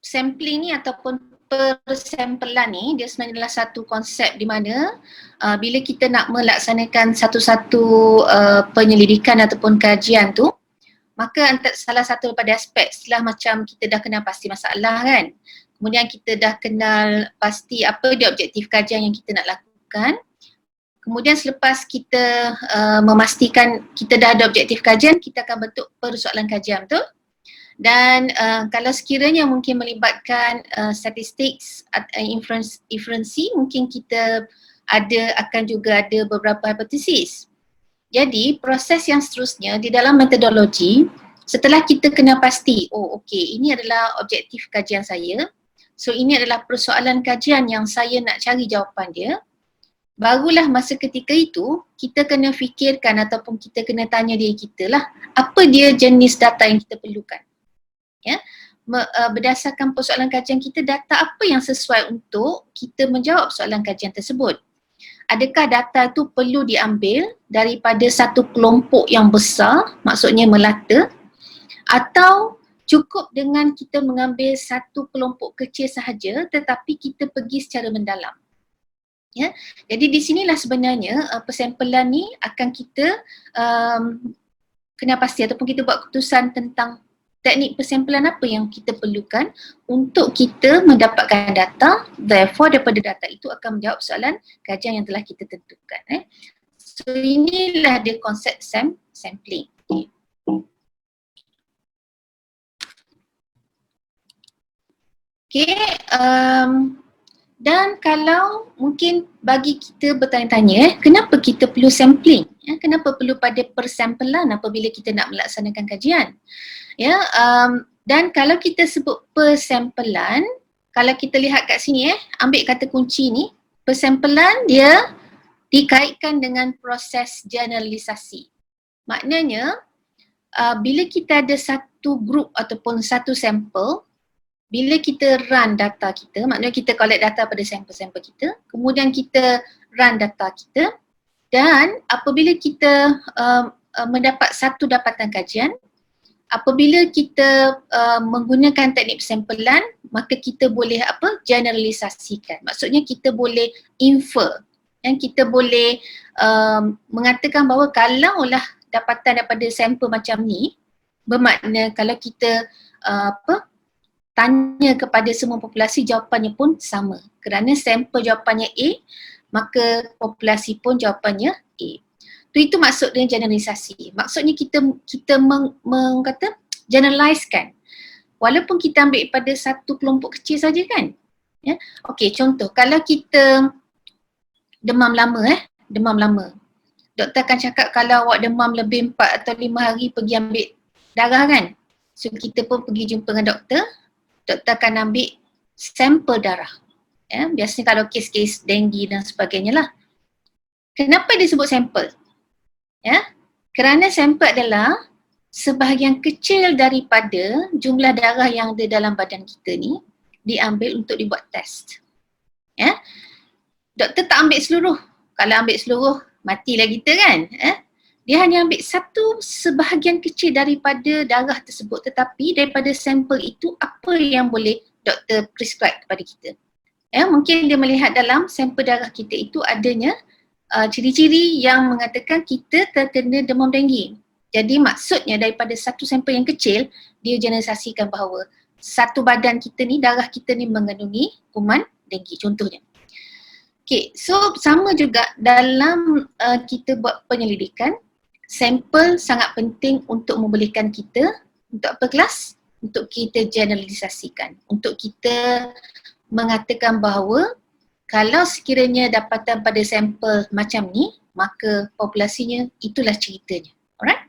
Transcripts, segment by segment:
sampling ni ataupun persamplean ni dia sebenarnya adalah satu konsep di mana bila kita nak melaksanakan satu-satu penyelidikan ataupun kajian tu, maka salah satu daripada aspek setelah macam kita dah kenal pasti masalah kan, kemudian kita dah kenal pasti apa dia objektif kajian yang kita nak lakukan, kemudian selepas kita memastikan kita dah ada objektif kajian, kita akan bentuk persoalan kajian betul. Dan kalau sekiranya mungkin melibatkan statistik, inferensi, mungkin kita akan juga ada beberapa hipotesis. Jadi proses yang seterusnya di dalam metodologi, setelah kita kena pasti, oh okey, ini adalah objektif kajian saya, so ini adalah persoalan kajian yang saya nak cari jawapan dia, barulah masa ketika itu kita kena fikirkan ataupun kita kena tanya diri kita lah, apa dia jenis data yang kita perlukan. Ya, berdasarkan persoalan kajian kita, data apa yang sesuai untuk kita menjawab soalan kajian tersebut. Adakah data itu perlu diambil daripada satu kelompok yang besar, maksudnya melata, atau cukup dengan kita mengambil satu kelompok kecil sahaja tetapi kita pergi secara mendalam. Ya, jadi di sinilah sebenarnya persamplean ni akan kita kena pasti ataupun kita buat keputusan tentang teknik persamplean apa yang kita perlukan untuk kita mendapatkan data, therefore daripada data itu akan menjawab soalan kajian yang telah kita tentukan. So inilah dia konsep sampling. Okay, dan kalau mungkin bagi kita bertanya-tanya, kenapa kita perlu sampling? Kenapa perlu pada persamplean apabila kita nak melaksanakan kajian? Ya, dan kalau kita sebut persamplean, kalau kita lihat kat sini ambil kata kunci ni, persamplean dia dikaitkan dengan proses generalisasi. Maknanya bila kita ada satu grup ataupun satu sampel, bila kita run data kita, maknanya kita collect data pada sampel-sampel kita, kemudian kita run data kita, dan apabila kita mendapat satu dapatan kajian, apabila kita menggunakan teknik persamplean, maka kita boleh generalisasikan. Maksudnya kita boleh infer dan kita boleh mengatakan bahawa kalaulah dapatan daripada sampel macam ni, bermakna kalau kita tanya kepada semua populasi, jawapannya pun sama. Kerana sampel jawapannya A, maka populasi pun jawapannya A. Itu maksud dengan generalisasi. Maksudnya kita generalisekan. Walaupun kita ambil pada satu kelompok kecil saja kan. Ya. Okey, contoh kalau kita demam lama. Doktor akan cakap kalau awak demam lebih 4 atau 5 hari pergi ambil darah kan. So kita pun pergi jumpa dengan doktor. Doktor akan ambil sampel darah. Ya, biasanya kalau kes-kes denggi dan sebagainya lah. Kenapa disebut sampel? Ya, kerana sampel adalah sebahagian kecil daripada jumlah darah yang ada dalam badan kita ni diambil untuk dibuat test. Ya, doktor tak ambil seluruh. Kalau ambil seluruh, matilah kita kan. Dia hanya ambil satu sebahagian kecil daripada darah tersebut, tetapi daripada sampel itu apa yang boleh doktor prescribe kepada kita. Ya, mungkin dia melihat dalam sampel darah kita itu adanya ciri-ciri yang mengatakan kita terkena demam denggi. Jadi maksudnya daripada satu sampel yang kecil, dia generalisasikan bahawa satu badan kita ni, darah kita ni mengandungi kuman denggi contohnya. Okay, so sama juga dalam kita buat penyelidikan, sampel sangat penting untuk membolehkan kita, untuk apa kelas? Untuk kita generalisasikan, untuk kita mengatakan bahawa kalau sekiranya dapatan pada sampel macam ni, maka populasinya itulah ceritanya. Alright?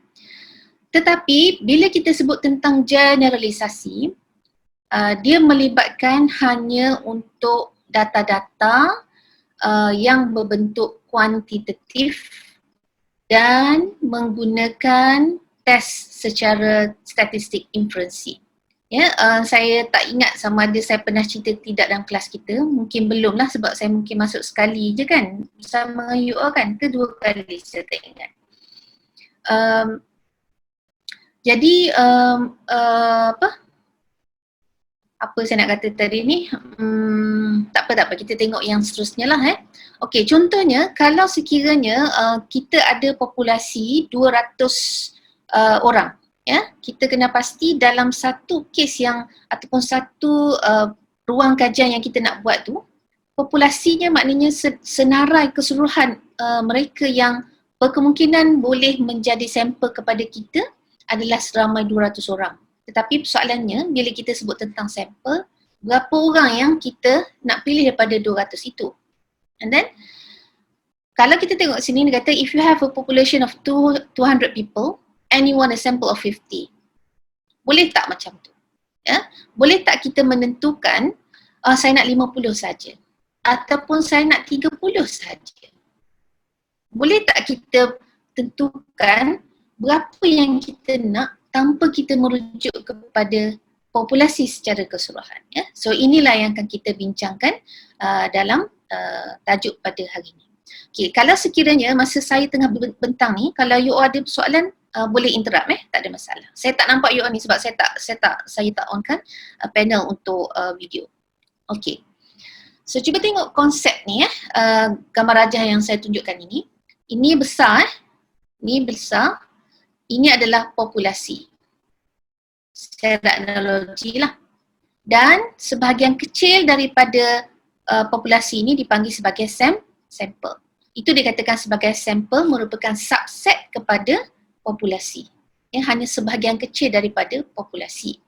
Tetapi bila kita sebut tentang generalisasi, dia melibatkan hanya untuk data-data yang berbentuk kuantitatif dan menggunakan test secara statistik inferensi. Ya, saya tak ingat sama ada saya pernah cerita tidak dalam kelas kita, mungkin belum lah sebab saya mungkin masuk sekali je kan bersama dengan UR kan, ke 2 kali saya tak ingat. Jadi apa saya nak kata tadi ni, tak apa, kita tengok yang seterusnya lah Okey, contohnya kalau sekiranya kita ada populasi 200 orang, ya, kita kena pasti dalam satu kes yang ataupun satu ruang kajian yang kita nak buat tu, populasinya maknanya senarai keseluruhan mereka yang berkemungkinan boleh menjadi sampel kepada kita adalah seramai 200 orang. Tetapi persoalannya bila kita sebut tentang sampel, berapa orang yang kita nak pilih daripada 200 itu. And then kalau kita tengok sini dia kata if you have a population of 200 people and you want a sample of 50. Boleh tak macam tu? Ya? Boleh tak kita menentukan saya nak 50 saja ataupun saya nak 30 saja? Boleh tak kita tentukan berapa yang kita nak tanpa kita merujuk kepada populasi secara keseluruhan, ya. So inilah yang akan kita bincangkan dalam tajuk pada hari ini. Okey, kalau sekiranya masa saya tengah bentang ni, kalau you ada soalan boleh interrupt tak ada masalah. Saya tak nampak you ni sebab saya tak onkan panel untuk video. Okey. So cuba tengok konsep ni gambar rajah yang saya tunjukkan ini. Ini besar Ini besar. Ini adalah populasi. Secara analogi lah. Dan sebahagian kecil daripada populasi ini dipanggil sebagai sampel. Itu dikatakan sebagai sampel merupakan subset kepada populasi. Hanya sebahagian kecil daripada populasi.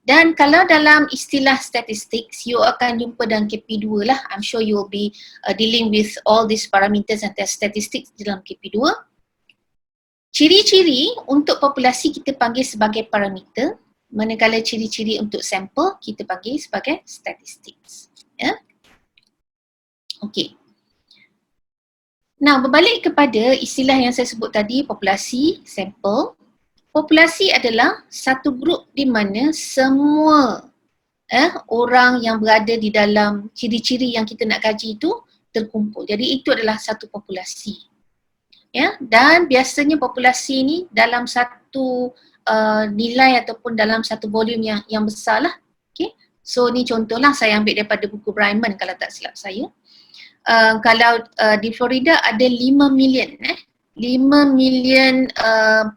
Dan kalau dalam istilah statistics, you akan jumpa dalam KP2 lah. I'm sure you will be dealing with all these parameters and statistics dalam KP2. Ciri-ciri untuk populasi kita panggil sebagai parameter, manakala ciri-ciri untuk sampel kita panggil sebagai statistics. Ya? Okey. Nah, berbalik kepada istilah yang saya sebut tadi, populasi, sampel. Populasi adalah satu grup di mana semua orang yang berada di dalam ciri-ciri yang kita nak kaji itu terkumpul. Jadi itu adalah satu populasi. Ya, dan biasanya populasi ini dalam satu nilai ataupun dalam satu volume yang besar lah. Okay. So ni contohlah saya ambil daripada buku Bryman kalau tak silap saya. Kalau di Florida ada 5 million 5 million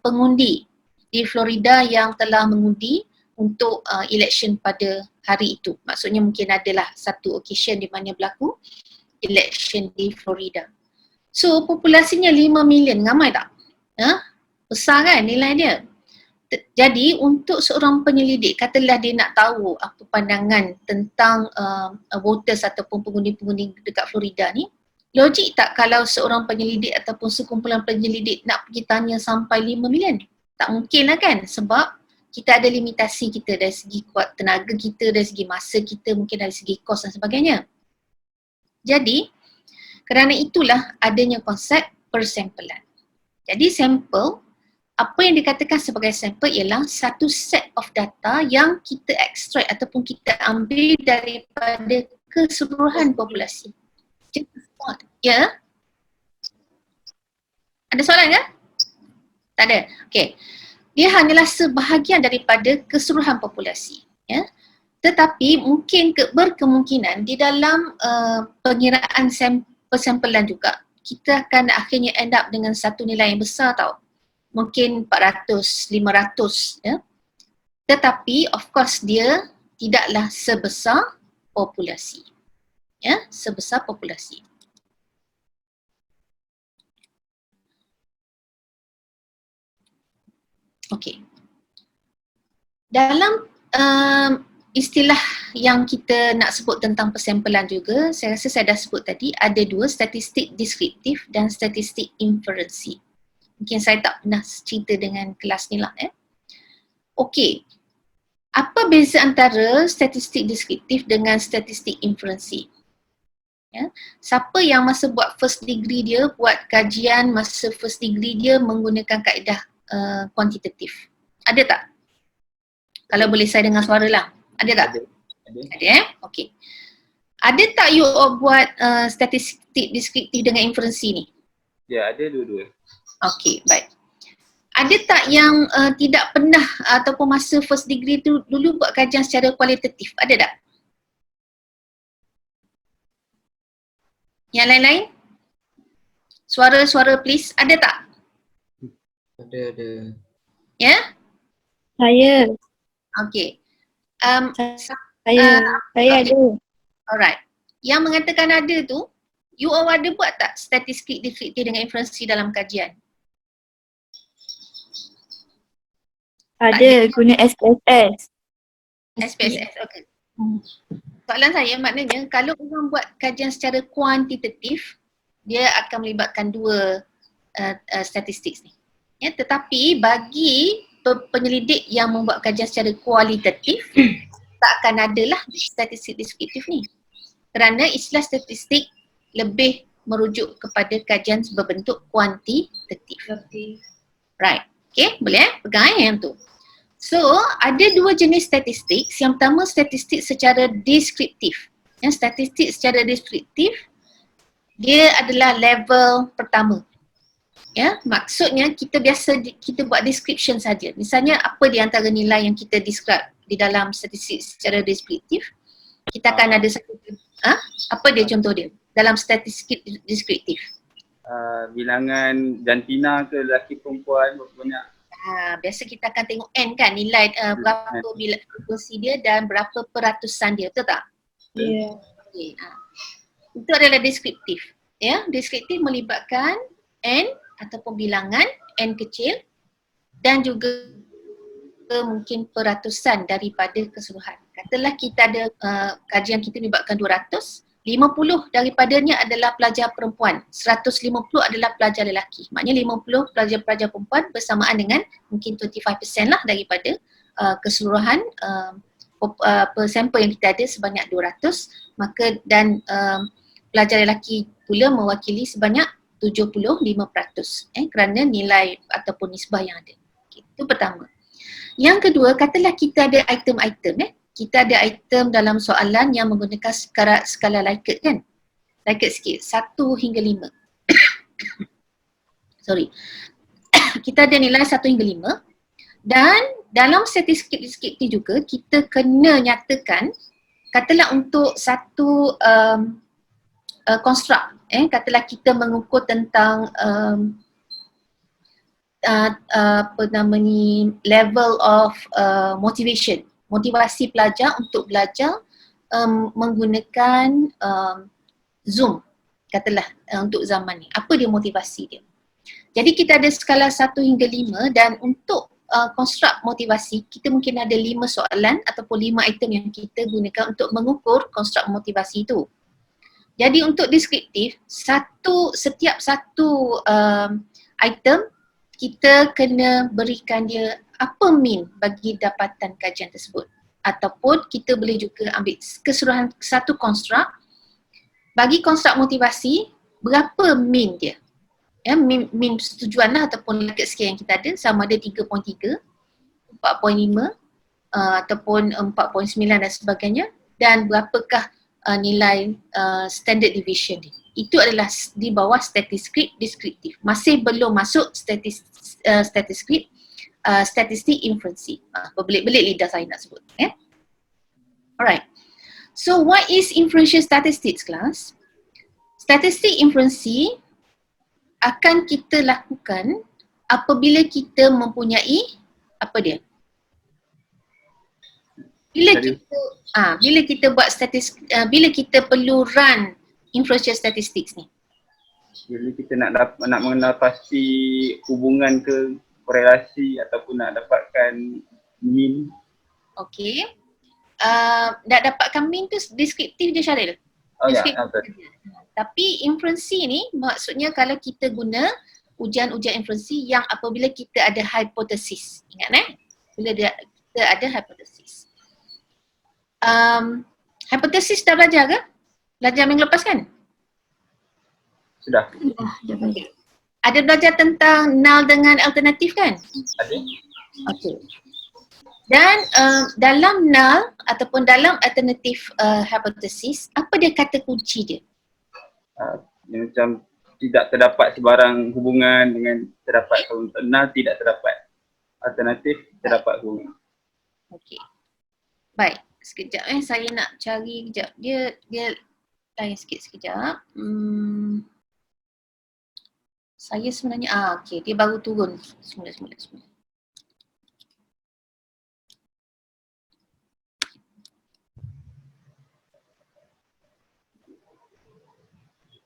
pengundi di Florida yang telah mengundi untuk election pada hari itu. Maksudnya mungkin adalah satu occasion di mana berlaku election di Florida. So populasinya 5 million, ramai tak? Besar kan nilai dia? Jadi untuk seorang penyelidik, katalah dia nak tahu apa pandangan tentang voters ataupun pengundi-pengundi dekat Florida ni, logik tak kalau seorang penyelidik ataupun sekumpulan penyelidik nak pergi tanya sampai 5 million? Tak mungkin lah kan, sebab kita ada limitasi kita dari segi kuat tenaga kita, dari segi masa kita, mungkin dari segi kos dan sebagainya. Jadi kerana itulah adanya konsep persampelan. Jadi sampel, apa yang dikatakan sebagai sampel ialah satu set of data yang kita extract ataupun kita ambil daripada keseluruhan populasi. Ya? Ada soalan ke? Tak ada? Okey. Dia hanyalah sebahagian daripada keseluruhan populasi. Ya? Tetapi mungkin berkemungkinan di dalam pengiraan persampelan juga, kita akan akhirnya end up dengan satu nilai yang besar tau. Mungkin 400, 500 ya. Tetapi of course dia tidaklah sebesar populasi. Ya, sebesar populasi. Okey. Dalam istilah yang kita nak sebut tentang persampelan juga, saya rasa saya dah sebut tadi, ada dua, statistik deskriptif dan statistik inferensi. Mungkin saya tak pernah cerita dengan kelas ni lah. Okey, apa beza antara statistik deskriptif dengan statistik inferensi? Ya. Siapa yang masa buat first degree dia, buat kajian masa first degree dia menggunakan kaedah kuantitatif? Ada tak? Kalau boleh saya dengar suara lah. Ada tak? Ada Okey. Ada tak you buat statistik deskriptif dengan inferensi ni? Ya, ada dua-dua. Okey, baik. Ada tak yang tidak pernah ataupun masa first degree tu dulu buat kajian secara kualitatif? Ada tak? Yang lain-lain? Suara-suara please. Ada tak? Ada. Ya? Saya. Okay. Saya okay. ada. Alright. Yang mengatakan ada tu, you all ada buat tak statistik deskriptif dengan inferensi dalam kajian? Ada guna SPSS. SPSS, okay. Soalan saya maknanya kalau orang buat kajian secara kuantitatif, dia akan melibatkan dua statistik ni. Ya, tetapi bagi penyelidik yang membuat kajian secara kualitatif, tak akan adalah statistik deskriptif ni. Kerana istilah statistik lebih merujuk kepada kajian berbentuk kuantitatif. Right. Okay, boleh pegang yang tu. So, ada dua jenis statistik. Yang pertama statistik secara deskriptif. Yang statistik secara deskriptif, dia adalah level pertama. Ya, maksudnya kita buat description saja. Misalnya apa di antara nilai yang kita describe di dalam statistik secara deskriptif, kita akan ada satu apa dia contoh dia dalam statistik deskriptif? Bilangan jantina ke lelaki perempuan berapa banyak? Biasa kita akan tengok N kan, nilai berapa frekuensi dia dan berapa peratusan dia, betul tak? Ya. Okay. Itu adalah deskriptif. Ya, deskriptif melibatkan N ataupun bilangan N kecil dan juga mungkin peratusan daripada keseluruhan. Katalah kita ada kajian kita melibatkan 200, 50 daripadanya adalah pelajar perempuan, 150 adalah pelajar lelaki. Maknanya 50 pelajar-pelajar perempuan bersamaan dengan mungkin 25% lah daripada keseluruhan sampel yang kita ada sebanyak 200, maka dan pelajar lelaki pula mewakili sebanyak 75% kerana nilai ataupun nisbah yang ada. Okay, itu pertama. Yang kedua, katalah kita ada item-item kita ada item dalam soalan yang menggunakan skala Likert kan? Likert sikit, 1 hingga 5. Sorry. Kita ada nilai 1 hingga 5 dan dalam statistik deskriptif juga kita kena nyatakan, katalah untuk satu konstruk, katalah kita mengukur tentang apa namanya, level of motivation, motivasi pelajar untuk belajar menggunakan Zoom, katalah untuk zaman ni. Apa dia motivasi dia? Jadi kita ada skala 1 hingga 5 dan untuk konstruk motivasi kita mungkin ada 5 soalan ataupun 5 item yang kita gunakan untuk mengukur konstruk motivasi itu. Jadi untuk deskriptif, setiap satu item kita kena berikan dia apa min bagi dapatan kajian tersebut. Ataupun kita boleh juga ambil keseluruhan satu konstruk, bagi konstruk motivasi berapa min dia. Ya, min setujuan lah ataupun Likert scale yang kita ada sama ada 3.3, 4.5 ataupun 4.9 dan sebagainya, dan berapakah nilai standard deviation dia. Itu adalah di bawah statistik deskriptif. Masih belum masuk statistik inferensi. Berbelit-belit lidah saya nak sebut. Alright. So what is inferential statistics, class? Statistik inferensi akan kita lakukan apabila kita mempunyai apa dia? Bila kita buat bila kita perlu run inferential statistics ni. Bila kita nak mengenal pasti hubungan ke korelasi ataupun nak dapatkan mean. Okey. Nak dapatkan mean tu deskriptif dia, Syaril. Oh ya, Tapi inferensi ni maksudnya kalau kita guna ujian-ujian inferensi yang apabila kita ada hipotesis. Ingat bila kita ada hipotesis. Hipotesis dah belajar ke? Belajar minggu lepas kan? Sudah. Ada belajar tentang null dengan alternatif kan? Ada. Okey. Dan dalam null ataupun dalam alternatif hipotesis, apa dia kata kunci dia? Dia macam tidak terdapat sebarang hubungan dengan terdapat nil, tidak terdapat. Alternatif terdapat hubungan. Okey. Baik, sekejap saya nak cari kejap. Dia lain sikit sekejap. Saya sebenarnya okey, dia baru turun semula.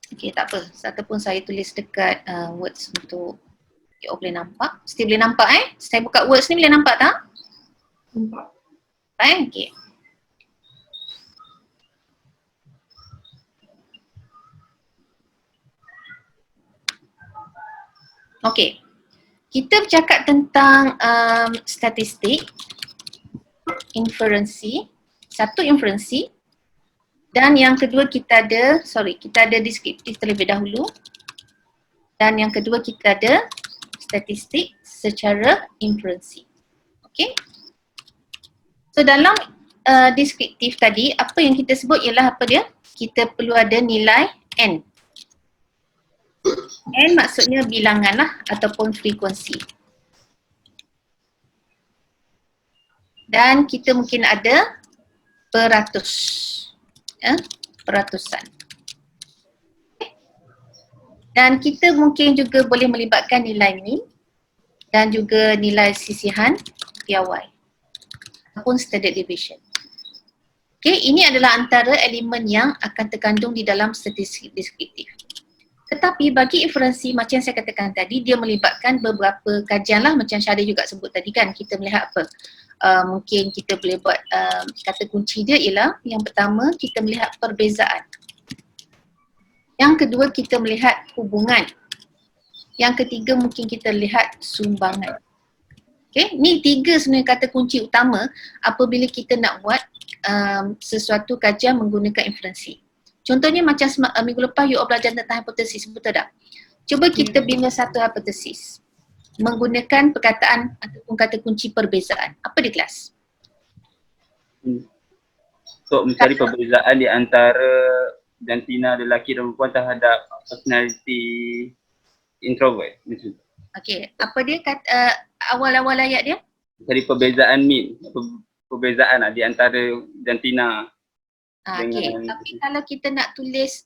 Okey, tak apa. Ataupun saya tulis dekat words untuk boleh nampak. Mesti boleh nampak Saya buka words ni boleh nampak tak? Nampak. Okey. Okey. Kita bercakap tentang statistik, inferensi, satu inferensi, dan yang kedua kita ada deskriptif terlebih dahulu, dan yang kedua kita ada statistik secara inferensi. Okey. So dalam deskriptif tadi, apa yang kita sebut ialah apa dia? Kita perlu ada nilai N. N maksudnya bilangan lah ataupun frekuensi. Dan kita mungkin ada peratus. Peratusan. Dan kita mungkin juga boleh melibatkan nilai mean dan juga nilai sisihan piawai ataupun standard deviation. Okey, ini adalah antara elemen yang akan terkandung di dalam statistik deskriptif. Tetapi bagi inferensi macam saya katakan tadi, dia melibatkan beberapa kajian lah, macam Syahda juga sebut tadi kan. Kita melihat apa? Mungkin kita boleh buat kata kunci dia ialah yang pertama kita melihat perbezaan. Yang kedua kita melihat hubungan. Yang ketiga mungkin kita lihat sumbangan. Okay, ni tiga sebenarnya kata kunci utama apabila kita nak buat sesuatu kajian menggunakan inferensi. Contohnya macam minggu lepas you belajar tentang hipotesis, betul tak? Cuba kita bina satu hipotesis menggunakan perkataan ataupun kata kunci perbezaan. Apa di kelas? So mencari perbezaan di antara jantina lelaki dan perempuan terhadap personality introvert. Okey, apa dia kata awal-awal ayat dia? Mencari perbezaan mean, perbezaan di antara jantina. Okey, tapi kalau kita nak tulis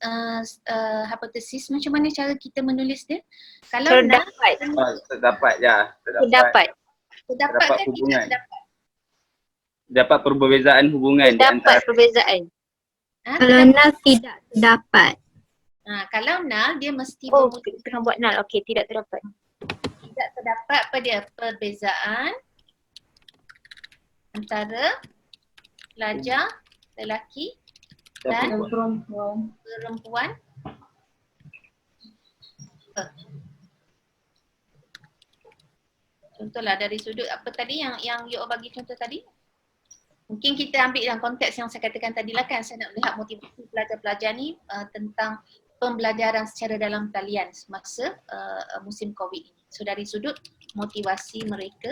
hipotesis, macam mana cara kita menulis dia? Kalau Terdapat. Terdapat ya. Terdapat kan hubungan. tidak terdapat? Dapat perbezaan hubungan di Terdapat antara perbezaan. Kalau Terdapat. nal tidak terdapat. Kalau null dia mesti Tengah buat nal. Okey, tidak terdapat. tidak terdapat apa dia? Perbezaan antara pelajar lelaki dan perempuan. Contohlah dari sudut apa tadi yang you bagi contoh tadi? Mungkin kita ambil dalam konteks yang saya katakan tadi lah kan, saya nak lihat motivasi pelajar-pelajar ni tentang pembelajaran secara dalam talian semasa musim COVID ini. So dari sudut motivasi mereka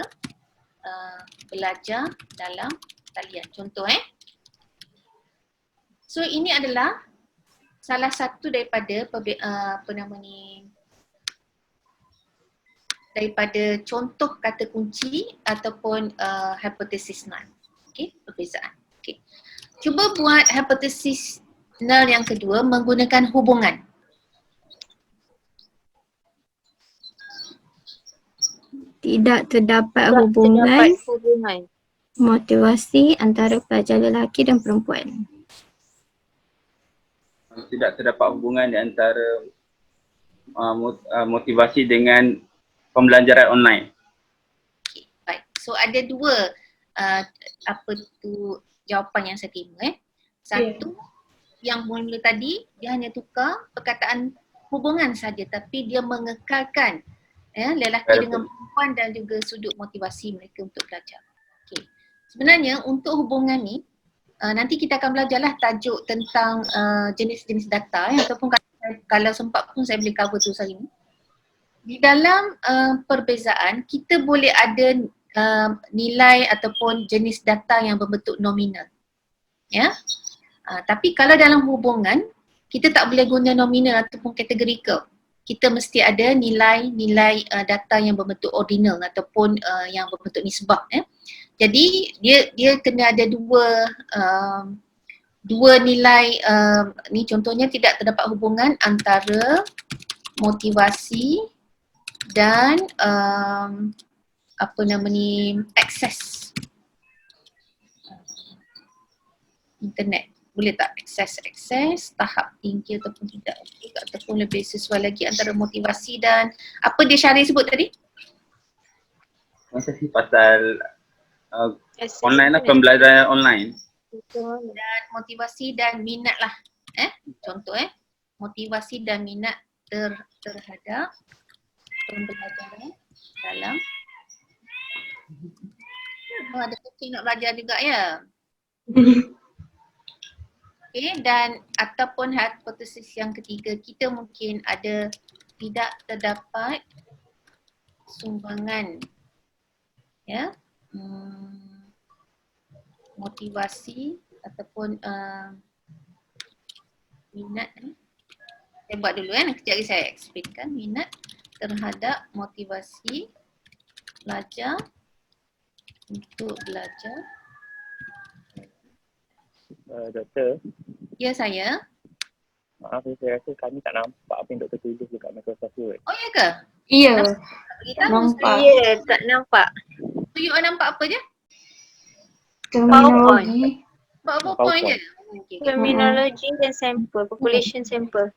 belajar dalam talian. Contoh So ini adalah salah satu daripada daripada contoh kata kunci ataupun hipotesis null. Okey, perbezaan. Okey. Cuba buat hipotesis null yang kedua menggunakan hubungan. Tidak terdapat hubungan motivasi antara pelajar lelaki dan perempuan. tidak terdapat hubungan di antara motivasi dengan pembelajaran online. Okay, baik. So ada dua jawapan yang saya terima. Satu, yang mula tadi dia hanya tukar perkataan hubungan saja tapi dia mengekalkan lelaki dengan perempuan dan juga sudut motivasi mereka untuk belajar. Okay. Sebenarnya untuk hubungan ni nanti kita akan belajarlah tajuk tentang jenis-jenis data ataupun kalau sempat pun saya boleh cover tu hari ni. Di dalam perbezaan kita boleh ada nilai ataupun jenis data yang berbentuk nominal. Ya. Tapi kalau dalam hubungan kita tak boleh guna nominal ataupun categorical. kita mesti ada nilai data yang berbentuk ordinal ataupun yang berbentuk nisbah. Jadi dia kena ada dua nilai, ni contohnya tidak terdapat hubungan antara motivasi dan akses internet. Boleh tak akses tahap tinggi ataupun tidak, ataupun lebih sesuai lagi antara motivasi dan apa dia Syahrir sebut tadi? Masa sih pasal online lah, pembelajaran online. Dan motivasi dan minat lah. Contoh motivasi dan minat terhadap pembelajaran dalam ada kucing nak belajar juga ya. Okay, dan ataupun hipotesis yang ketiga, kita mungkin ada tidak terdapat sumbangan motivasi ataupun minat. Saya buat dulu kejap lagi saya explainkan. Minat terhadap motivasi pelajar untuk belajar. Doktor, Ya saya. maaf saya rasa kami tak nampak apa yang doktor tulis dekat Microsoft Word. Oh ya ke? Ya, Kita nampak. Ya, tak nampak. you nampak apa je? Terminologi. PowerPoint je? Okay. Terminologi dan sampel, population sampel.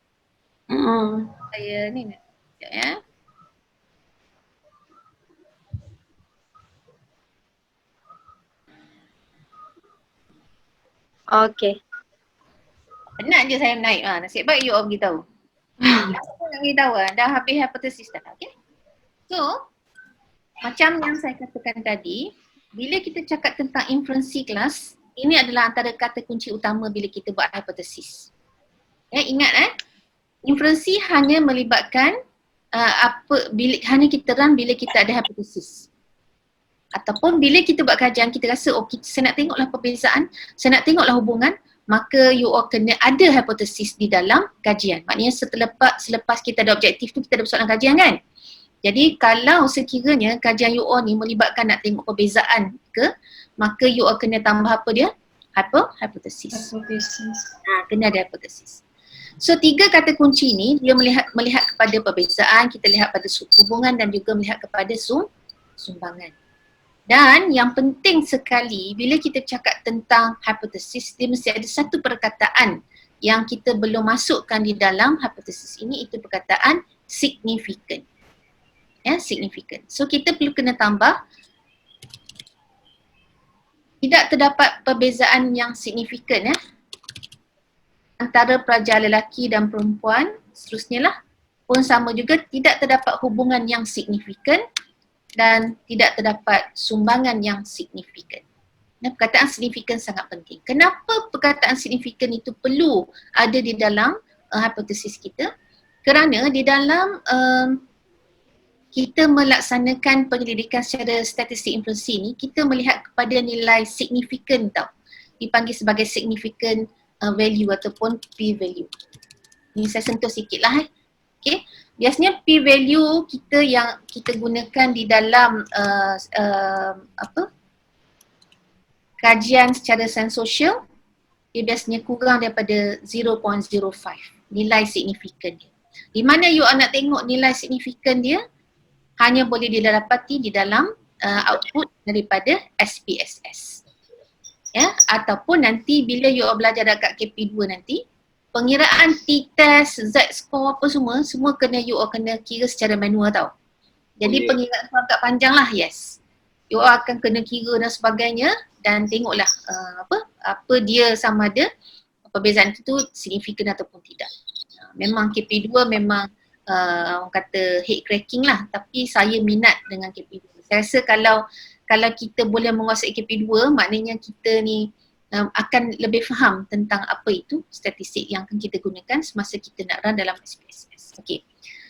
Saya ni sekejap ya. Okey. Penat je saya naik. Nasib baik you all beritahu. Aku nak beritahu dah habis hipotesis dah. Okay. So, macam yang saya katakan tadi, bila kita cakap tentang inferensi kelas, ini adalah antara kata kunci utama bila kita buat hipotesis. Ingat inferensi hanya melibatkan hanya kita run bila kita ada hipotesis. Ataupun bila kita buat kajian, kita rasa saya nak tengoklah perbezaan, saya nak tengoklah hubungan, maka you all kena ada hipotesis di dalam kajian. Maknanya selepas kita ada objektif tu, kita ada persoalan kajian kan? Jadi kalau sekiranya kajian you all ni melibatkan nak tengok perbezaan ke, maka you all kena tambah apa dia? Hipotesis. Kena ada hipotesis. So 3 kata kunci ni dia melihat kepada perbezaan, kita lihat pada hubungan dan juga melihat kepada sumbangan. Dan yang penting sekali bila kita cakap tentang hipotesis, dia mesti ada satu perkataan yang kita belum masukkan di dalam hipotesis ini, itu perkataan significant. Significant. So kita perlu kena tambah tidak terdapat perbezaan yang signifikan antara pelajar lelaki dan perempuan, seterusnya lah pun sama juga, tidak terdapat hubungan yang signifikan dan tidak terdapat sumbangan yang signifikan. Perkataan signifikan sangat penting. Kenapa perkataan signifikan itu perlu ada di dalam hipotesis kita? Kerana di dalam kita melaksanakan penyelidikan secara statistik inferensi ni, kita melihat kepada nilai signifikan tau. Dipanggil sebagai significant value ataupun p-value. Ni saya sentuh sikit lah Okay. Biasanya p-value kita yang kita gunakan di dalam kajian secara sains sosial, dia biasanya kurang daripada 0.05 nilai signifikan dia. Di mana you nak tengok nilai signifikan dia hanya boleh didapati di dalam output daripada SPSS. Ataupun nanti bila you belajar dekat KP2 nanti, pengiraan t-test, z-score apa semua kena you kena kira secara manual tau. Jadi pengiraan tu agak panjang lah, yes. You akan kena kira dan sebagainya dan tengoklah apa dia sama ada perbezaan itu signifikan ataupun tidak. Memang KP2 memang orang kata head cracking lah, tapi saya minat dengan KP2. Saya rasa kalau kita boleh menguasai KP2, maknanya kita ni akan lebih faham tentang apa itu statistik yang akan kita gunakan semasa kita nak run dalam SPSS. Okey.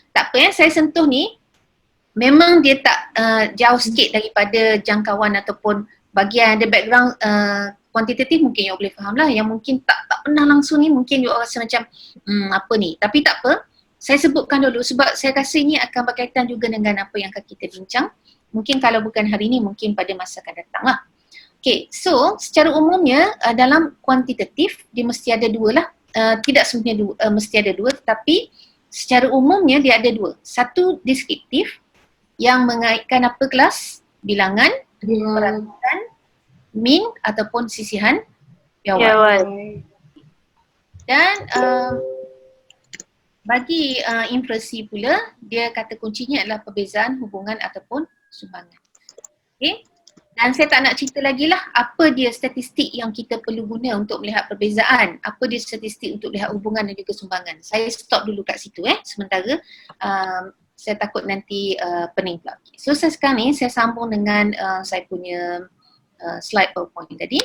Tak apa saya sentuh ni memang dia tak jauh sikit daripada jangkauan ataupun bagi yang ada background kuantitatif mungkin you boleh faham lah. Yang mungkin tak pernah langsung ni mungkin you rasa macam apa ni. Tapi tak apa, saya sebutkan dulu sebab saya rasa ini akan berkaitan juga dengan apa yang akan kita bincang. Mungkin kalau bukan hari ini, mungkin pada masa akan datang lah. Okay, so secara umumnya dalam kuantitatif dia mesti ada dua lah. Tidak sebenarnya mesti ada dua, tetapi secara umumnya dia ada dua. Satu deskriptif yang mengaitkan apa kelas? Bilangan, peraturan, mean ataupun sisihan biawan. Dan bagi inferensi pula, dia kata kuncinya adalah perbezaan hubungan ataupun sumbangan. Okay. Dan saya tak nak cerita lagi lah apa dia statistik yang kita perlu guna untuk melihat perbezaan, apa dia statistik untuk lihat hubungan dan juga sumbangan. Saya stop dulu kat situ sementara saya takut nanti pening pula. Okay. So sekarang ni saya sambung dengan saya punya slide PowerPoint tadi.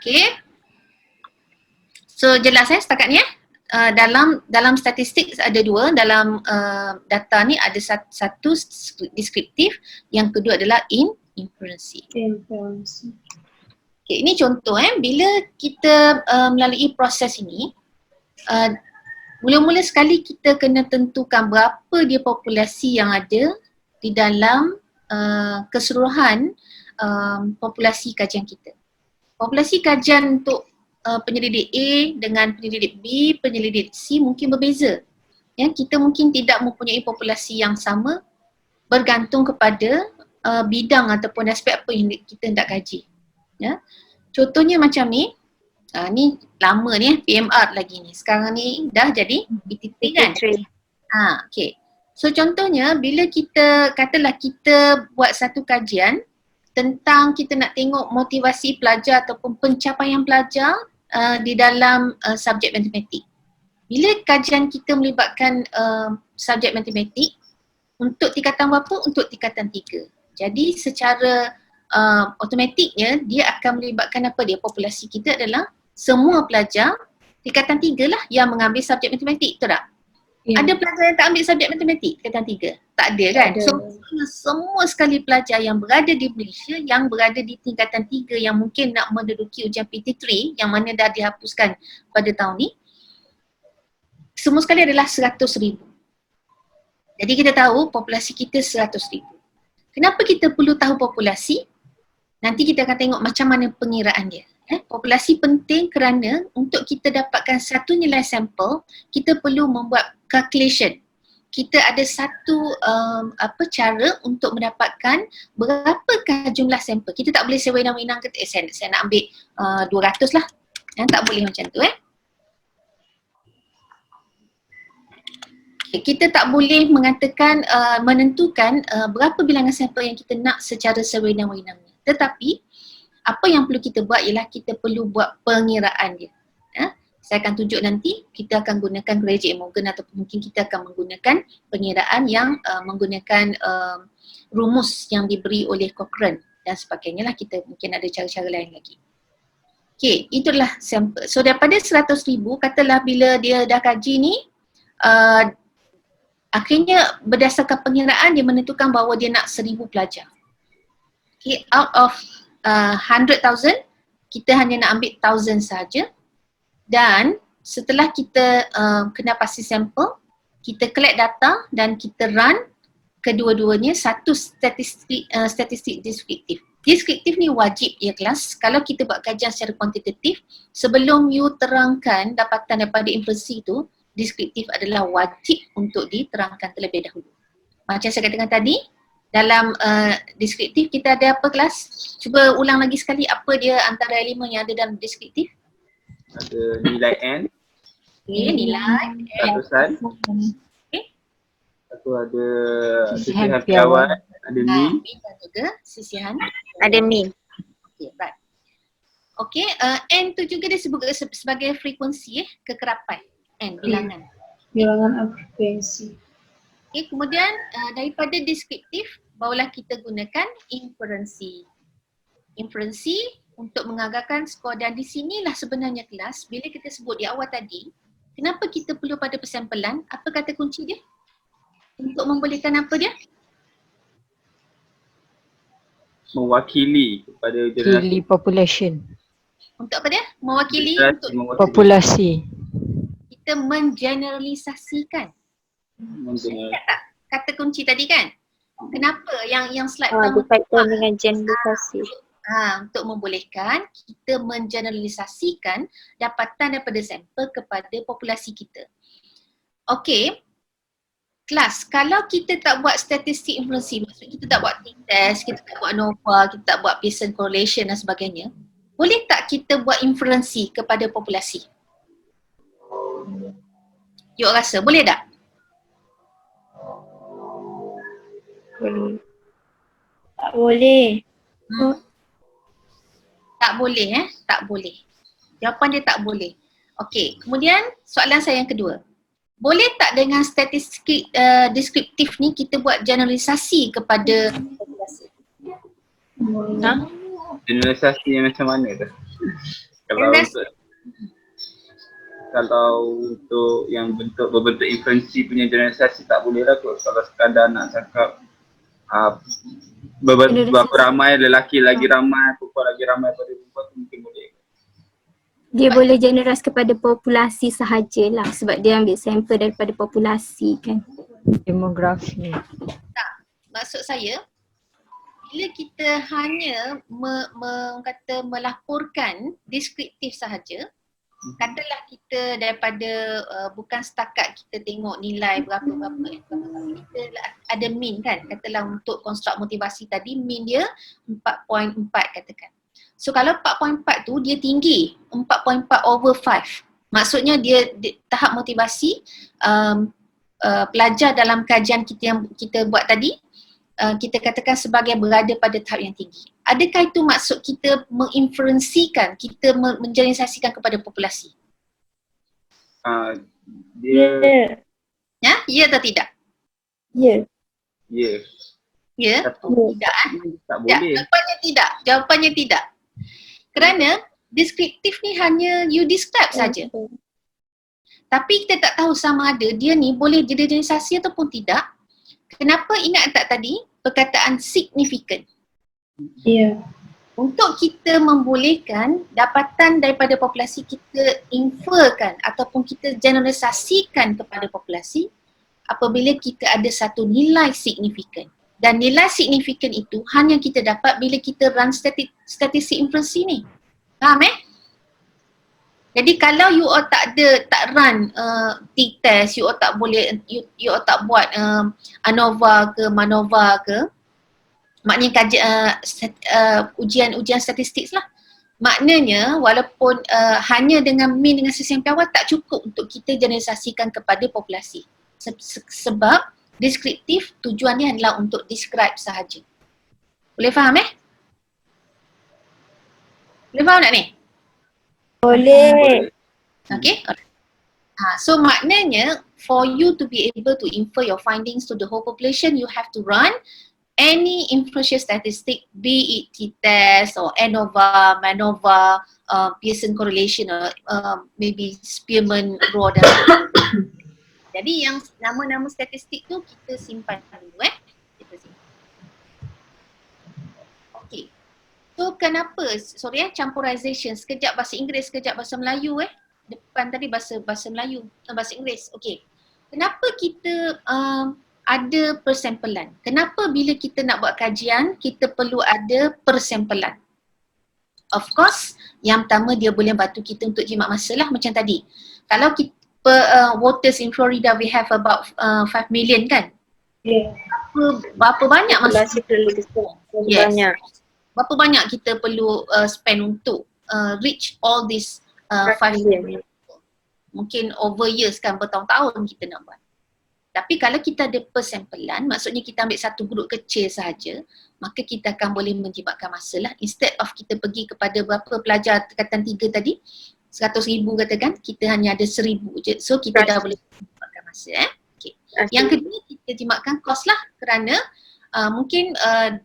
Okay. So jelas setakat ni dalam statistik ada dua, dalam data ni ada satu deskriptif, yang kedua adalah inferensi. Okay, ini contoh bila kita melalui proses ini, mula-mula sekali kita kena tentukan berapa dia populasi yang ada di dalam keseluruhan populasi kajian kita. Populasi kajian untuk penyelidik A dengan penyelidik B, penyelidik C mungkin berbeza. Ya, kita mungkin tidak mempunyai populasi yang sama bergantung kepada bidang ataupun aspek apa yang kita hendak kaji. Ya. Contohnya macam ni, ni lama ni PMR lagi ni. Sekarang ni dah jadi BT3 kan? Okay. So contohnya bila kita katalah kita buat satu kajian tentang kita nak tengok motivasi pelajar ataupun pencapaian pelajar di dalam subjek matematik. Bila kajian kita melibatkan subjek matematik, untuk tingkatan berapa? Untuk tingkatan 3. Jadi secara automatiknya dia akan melibatkan apa dia? Populasi kita adalah semua pelajar tingkatan 3 lah yang mengambil subjek matematik, betul tak? Ada pelajar yang tak ambil subjek matematik tingkatan 3? Tak ada kan? So semua sekali pelajar yang berada di Malaysia, yang berada di tingkatan 3 yang mungkin nak menduduki ujian PT3 yang mana dah dihapuskan pada tahun ni, semua sekali adalah 100,000. Jadi kita tahu populasi kita 100,000. Kenapa kita perlu tahu populasi? Nanti kita akan tengok macam mana pengiraan dia. Populasi penting kerana untuk kita dapatkan satu nilai sampel, kita perlu membuat calculation. Kita ada satu cara untuk mendapatkan berapakah jumlah sampel. Kita tak boleh sewenang-wenang kata saya nak ambil 200 lah. Tak boleh macam tu Kita tak boleh mengatakan menentukan berapa bilangan sampel yang kita nak secara sewenang-wenangnya. Tetapi apa yang perlu kita buat ialah kita perlu buat pengiraan dia. Saya akan tunjuk nanti, kita akan gunakan Graduate Morgan ataupun mungkin kita akan menggunakan pengiraan yang menggunakan rumus yang diberi oleh Cochrane dan sebagainya lah. Kita mungkin ada cara-cara lain lagi. Okay, itulah sampel. So daripada 100,000, katalah bila dia dah kaji ni, akhirnya berdasarkan pengiraan dia menentukan bahawa dia nak 1,000 pelajar. Okay, out of 100,000, kita hanya nak ambil 1,000 sahaja. Dan setelah kita kena pasti sampel, kita collect data dan kita run kedua-duanya satu statistik deskriptif. Deskriptif ni wajib ya kelas. Kalau kita buat kajian secara kuantitatif, sebelum you terangkan dapatan daripada inferensi itu, deskriptif adalah wajib untuk diterangkan terlebih dahulu. Macam saya katakan tadi, dalam deskriptif kita ada apa kelas? Cuba ulang lagi sekali apa dia antara elemen yang ada dalam deskriptif. Ada nilai N. Okay, nilai N. Ratusan. Okay. Lepas tu ada sisihan biawan. Ada mean. Mean dan juga sisihan. Ada mean. Okay, right. Okay, N tu juga disebut sebagai frekuensi kekerapan. N, bilangan. Bilangan frekuensi. Okay, kemudian daripada deskriptif, barulah kita gunakan inferensi. Inferensi untuk mengagalkan skor. Dan di sinilah sebenarnya kelas, bila kita sebut di awal tadi, kenapa kita perlu pada persampling? Apa kata kunci dia? Untuk membolehkan apa dia? Mewakili kepada generasi. Kili population. Untuk apa dia? Mewakili Generasi untuk mewakili. Populasi. kita mengeneralisasikan. Ingat tak kata kunci tadi kan? Kenapa yang slide pertama Dikaitkan dengan generalisasi. untuk membolehkan kita mengeneralisasikan dapatan daripada sampel kepada populasi kita. Okey, kelas, kalau kita tak buat statistik influensi, maksudnya kita tak buat t-test, kita tak buat ANOVA, kita tak buat Pearson correlation dan sebagainya, boleh tak kita buat inferensi kepada populasi? You rasa boleh tak? Tak boleh. Tak boleh tak boleh. Jawapan dia tak boleh. Okey, kemudian soalan saya yang kedua. Boleh tak dengan statistik deskriptif ni kita buat generalisasi kepada populasi? Generalisasi yang macam mana tu? Kalau untuk yang berbentuk inferensi punya generalisasi tak boleh lah kot. Kalau sekadar nak cakap berapa ramai lelaki lagi ramai, perempuan lagi ramai pada perempuan tu mungkin boleh. Dia boleh generas kepada populasi sahajalah sebab dia ambil sampel daripada populasi kan. Demografi. Maksud saya, bila kita hanya melaporkan deskriptif sahaja, katalah kita daripada bukan setakat kita tengok nilai berapa-berapa, kita ada mean kan, katalah untuk konstruk motivasi tadi mean dia 4.4 katakan. So kalau 4.4 tu dia tinggi, 4.4 over 5. Maksudnya dia tahap motivasi pelajar dalam kajian kita yang kita buat tadi, kita katakan sebagai berada pada tahap yang tinggi. Adakah itu maksud kita menginferensikan, kita mengeneralisasikan kepada populasi? Ya atau tidak? Ya. Ya? Tidak Tak boleh. Jawapannya tidak. Kerana deskriptif ni hanya you describe saja. Tapi kita tak tahu sama ada dia ni boleh generalisasi ataupun tidak. Kenapa ingat tak tadi perkataan signifikan? Ya. Untuk kita membolehkan dapatan daripada populasi kita inferkan ataupun kita generalisasikan kepada populasi apabila kita ada satu nilai signifikan. Dan nilai signifikan itu hanya kita dapat bila kita run statistik inferensi ni. Faham Jadi kalau you all tak run t-test, you all tak boleh, you all tak buat ANOVA ke MANOVA ke, maknanya ujian statistik lah. Maknanya walaupun hanya dengan mean dengan sesi yang awal tak cukup untuk kita generalisasikan kepada populasi. Sebab deskriptif tujuannya adalah untuk describe sahaja. Boleh faham Boleh faham tak ni? Boleh. Okay. So maknanya for you to be able to infer your findings to the whole population, you have to run any inferential statistic, be it t-test or ANOVA, MANOVA, Pearson correlation, maybe Spearman raw dan jadi yang nama-nama statistik tu kita simpan dulu kita simpan. Okay. So kenapa, campurization, sekejap bahasa Inggeris, sekejap bahasa Melayu depan tadi bahasa Melayu, bahasa Inggeris. Okay. Kenapa kita ada persampelan? Kenapa bila kita nak buat kajian, kita perlu ada persampelan? Of course, yang pertama dia boleh bantu kita untuk jimat masa lah macam tadi. Kalau kita waters in Florida we have about 5 million kan? Ya. Berapa banyak masa? Banyak. Berapa banyak kita perlu spend untuk reach all these 5 million? Mungkin over years kan, bertahun-tahun kita nak buat. Tapi kalau kita ada persampelan, maksudnya kita ambil satu grup kecil sahaja, maka kita akan boleh menjimatkan masa lah. Instead of kita pergi kepada berapa pelajar tingkatan 3 tadi, 100,000 katakan, kita hanya ada 1,000 je. So kita dah boleh jimatkan masa Okay. Yang kedua kita jimatkan kos lah, kerana Mungkin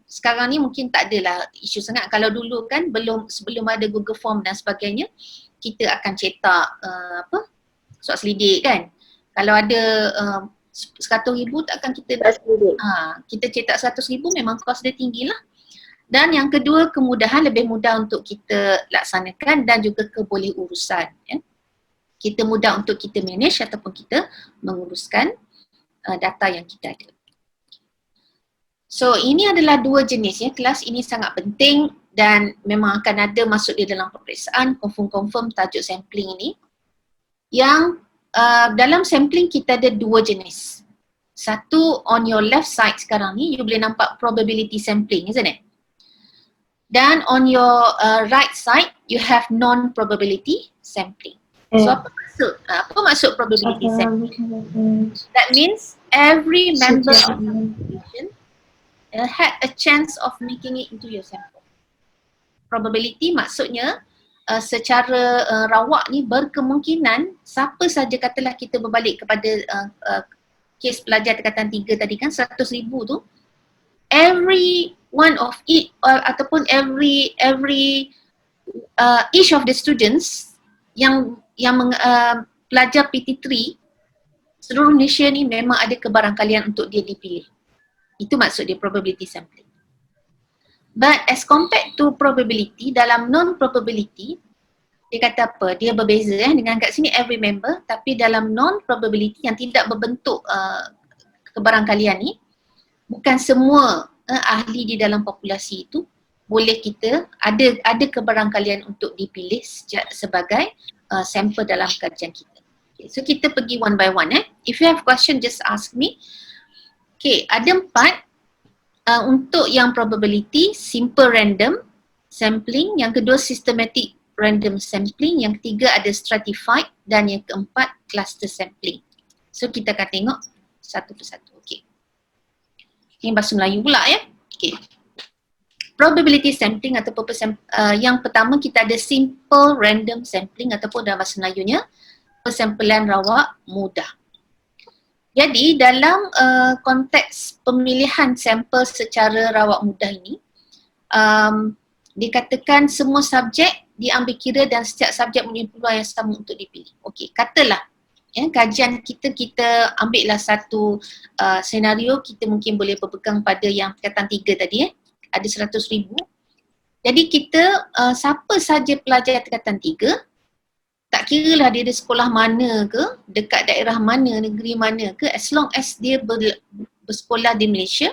sekarang ni mungkin tak adalah isu sangat. Kalau dulu kan sebelum ada Google Form dan sebagainya, kita akan cetak surat selidik kan. Kalau ada 100,000 takkan kita kita cetak 100,000, memang kos dia tinggi lah. Dan yang kedua, kemudahan, lebih mudah untuk kita laksanakan dan juga keboleh urusan. Ya. Kita mudah untuk kita manage ataupun kita menguruskan data yang kita ada. So ini adalah dua jenis ya, kelas ini sangat penting dan memang akan ada masuk di dalam peperiksaan, confirm tajuk sampling ini. Yang dalam sampling kita ada dua jenis. Satu on your left side sekarang ni, you boleh nampak probability sampling, isn't it? Dan on your right side, you have non-probability sampling. So apa maksud probability sampling? That means every member of the population had a chance of making it into your sample. Probability maksudnya secara rawak ni berkemungkinan siapa saja, katalah kita berbalik kepada kes pelajar tingkatan 3 tadi kan, 100,000 tu, every one of it ataupun every each of the students yang pelajar PT3 seluruh Malaysia ni memang ada kebarangkalian untuk dia dipilih. Itu maksud dia probability sampling. But as compared to probability, dalam non-probability, dia kata apa? Dia berbeza dengan kat sini every member, tapi dalam non-probability yang tidak berbentuk kebarangkalian ni, bukan semua ahli di dalam populasi itu boleh kita ada kebarangkalian untuk dipilih sebagai sampel dalam kajian kita. Okay, so kita pergi one by one. If you have question, just ask me. Okay, ada 4 untuk yang probability, simple random sampling, yang kedua systematic random sampling, yang ketiga ada stratified, dan yang keempat cluster sampling. So kita akan tengok satu persatu. Okay. Ini bahasa Melayu pula ya. Okay. Probability sampling ataupun yang pertama kita ada simple random sampling ataupun dalam bahasa Melayunya persampelan rawak mudah. Jadi dalam konteks pemilihan sampel secara rawak mudah ini, dikatakan semua subjek diambil kira dan setiap subjek mempunyai peluang yang sama untuk dipilih. Okey, katalah kajian kita ambillah satu senario, kita mungkin boleh berpegang pada yang tingkatan 3 tadi ada 100,000. Jadi kita siapa saja pelajar tingkatan 3, tak kiralah dia ada sekolah mana ke, dekat daerah mana, negeri mana ke, as long as dia bersekolah di Malaysia,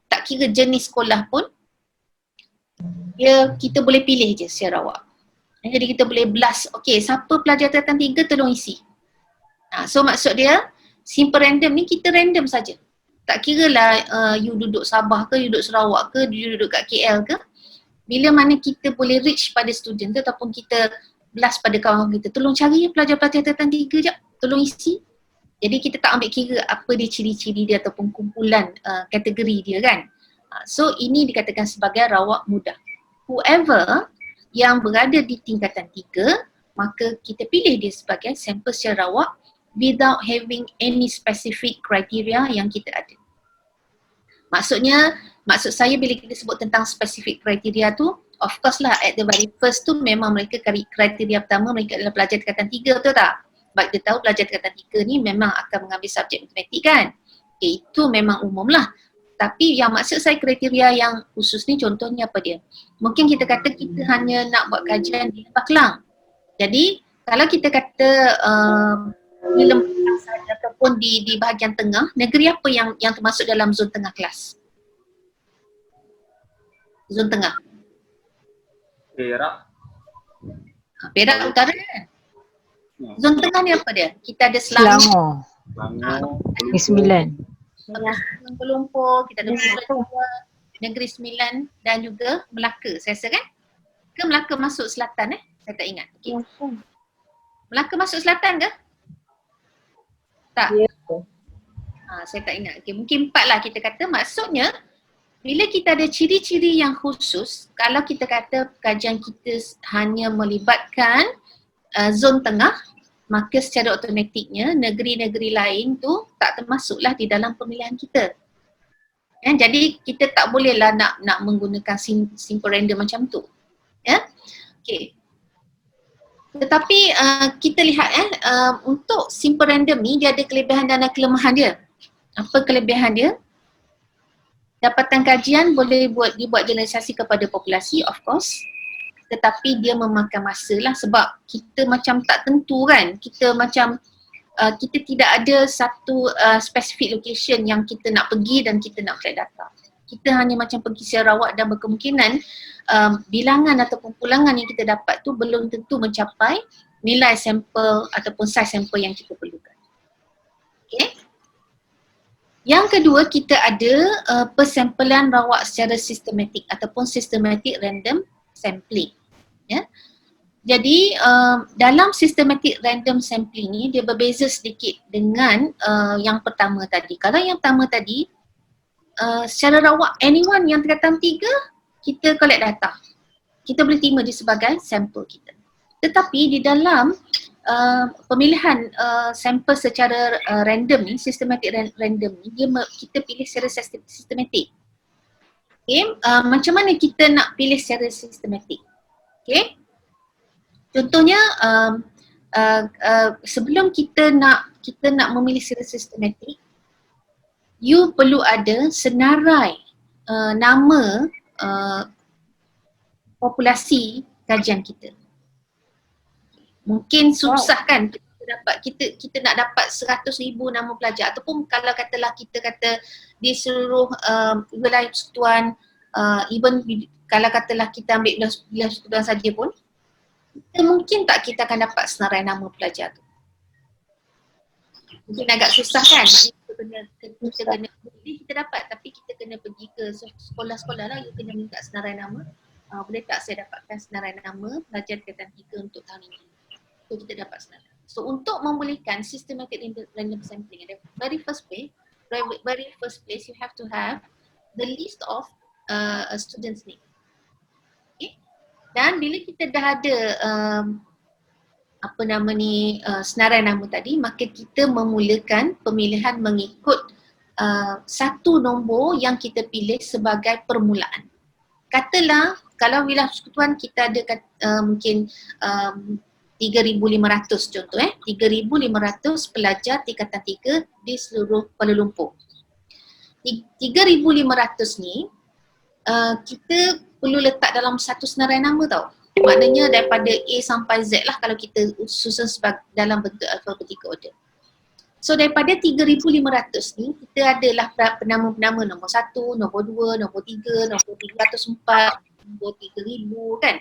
tak kira jenis sekolah pun, kita boleh pilih je secara awak. Jadi kita boleh blast, okey, siapa pelajar tingkatan 3 tolong isi. So maksud dia, simple random ni kita random saja. Tak kiralah you duduk Sabah ke, you duduk Sarawak ke, you duduk kat KL ke. Bila mana kita boleh reach pada student tu ataupun kita blast pada kawan kita, tolong cari pelajar-pelajar tingkatan 3 jap, tolong isi. Jadi kita tak ambil kira apa dia ciri-ciri dia ataupun kumpulan kategori dia kan. So ini dikatakan sebagai rawak mudah. Whoever yang berada di tingkatan 3, maka kita pilih dia sebagai sampel secara rawak without having any specific criteria yang kita ada. Maksud saya bila kita sebut tentang specific criteria tu, of course lah at the very first tu memang mereka kriteria pertama mereka adalah pelajar tingkatan 3, betul tak? Sebab kita tahu pelajar tingkatan 3 ni memang akan mengambil subjek matematik kan? Okay, itu memang umum lah. Tapi yang maksud saya kriteria yang khusus ni contohnya apa dia? Mungkin kita kata kita hanya nak buat kajian di Lembah Kelang. Jadi kalau kita kata di Lembah Kelang sahaja ataupun di bahagian tengah, negeri apa yang termasuk dalam zon tengah kelas? Zon tengah. Perak. Perak utara kan? Zon tengah ni apa dia? Kita ada Selangor. Negeri Sembilan. Kuala Lumpur, kita ada Negeri Sembilan dan juga Melaka, saya rasa kan? Ke Melaka masuk selatan Saya tak ingat. Okay. Melaka masuk selatan ke? Tak? Saya tak ingat. Okay, mungkin 4 lah kita kata. Maksudnya bila kita ada ciri-ciri yang khusus, kalau kita kata kajian kita hanya melibatkan zon tengah, maka secara automatiknya negeri-negeri lain tu tak termasuklah di dalam pemilihan kita. Jadi kita tak bolehlah nak menggunakan simple random macam tu. Okay. Tetapi kita lihat untuk simple random ni dia ada kelebihan dan ada kelemahan dia. Apa kelebihan dia? Dapatan kajian boleh dibuat generalisasi kepada populasi, of course. Tetapi dia memakan masa lah sebab kita macam tak tentu kan. Kita macam kita tidak ada satu specific location yang kita nak pergi dan kita nak collect data. Kita hanya macam pergi Sarawak dan berkemungkinan bilangan ataupun pulangan yang kita dapat tu belum tentu mencapai nilai sampel ataupun size sampel yang kita perlukan. Okay. Yang kedua, kita ada persampelan rawak secara sistematik ataupun systematic random sampling. Jadi dalam systematic random sampling ni dia berbeza sedikit dengan yang pertama tadi. Kalau yang pertama tadi secara rawak anyone yang tingkatan 3 kita collect data. Kita boleh terima dia sebagai sampel kita. Tetapi di dalam pemilihan sampel secara random ni, systematic random ni, kita pilih secara sistematik. Okay, macam mana kita nak pilih secara sistematik? Okay, contohnya sebelum kita nak memilih secara sistematik, you perlu ada senarai nama populasi kajian kita. Mungkin susah kan kita nak dapat 100,000 nama pelajar ataupun kalau katalah kita kata di seluruh wilayah persekutuan, even kalau katalah kita ambil wilayah persekutuan saja pun, mungkin tak kita akan dapat senarai nama pelajar tu. Mungkin agak susah kan, maknanya kita kena kita dapat tapi kita kena pergi ke sekolah-sekolah lah, you kena minta senarai nama. Boleh tak saya dapatkan senarai nama pelajar tingkatan 3 untuk tahun ini? So kita dapat senarai. So untuk membolehkan systematic random sampling, the very first place you have to have the list of students name. Okay? Dan bila kita dah ada senarai nama tadi, maka kita memulakan pemilihan mengikut satu nombor yang kita pilih sebagai permulaan. Katalah kalau wilayah persekutuan kita ada mungkin 3,500 contoh 3,500 pelajar tingkatan 3 di seluruh Kuala Lumpur. 3,500 ni kita perlu letak dalam satu senarai nama tau. Maknanya daripada A sampai Z lah kalau kita susun dalam bentuk alphabetical order. So daripada 3,500 ni kita adalah penama-penama nombor 1, nombor 2, nombor 3, nombor 304, nombor 3,000 kan.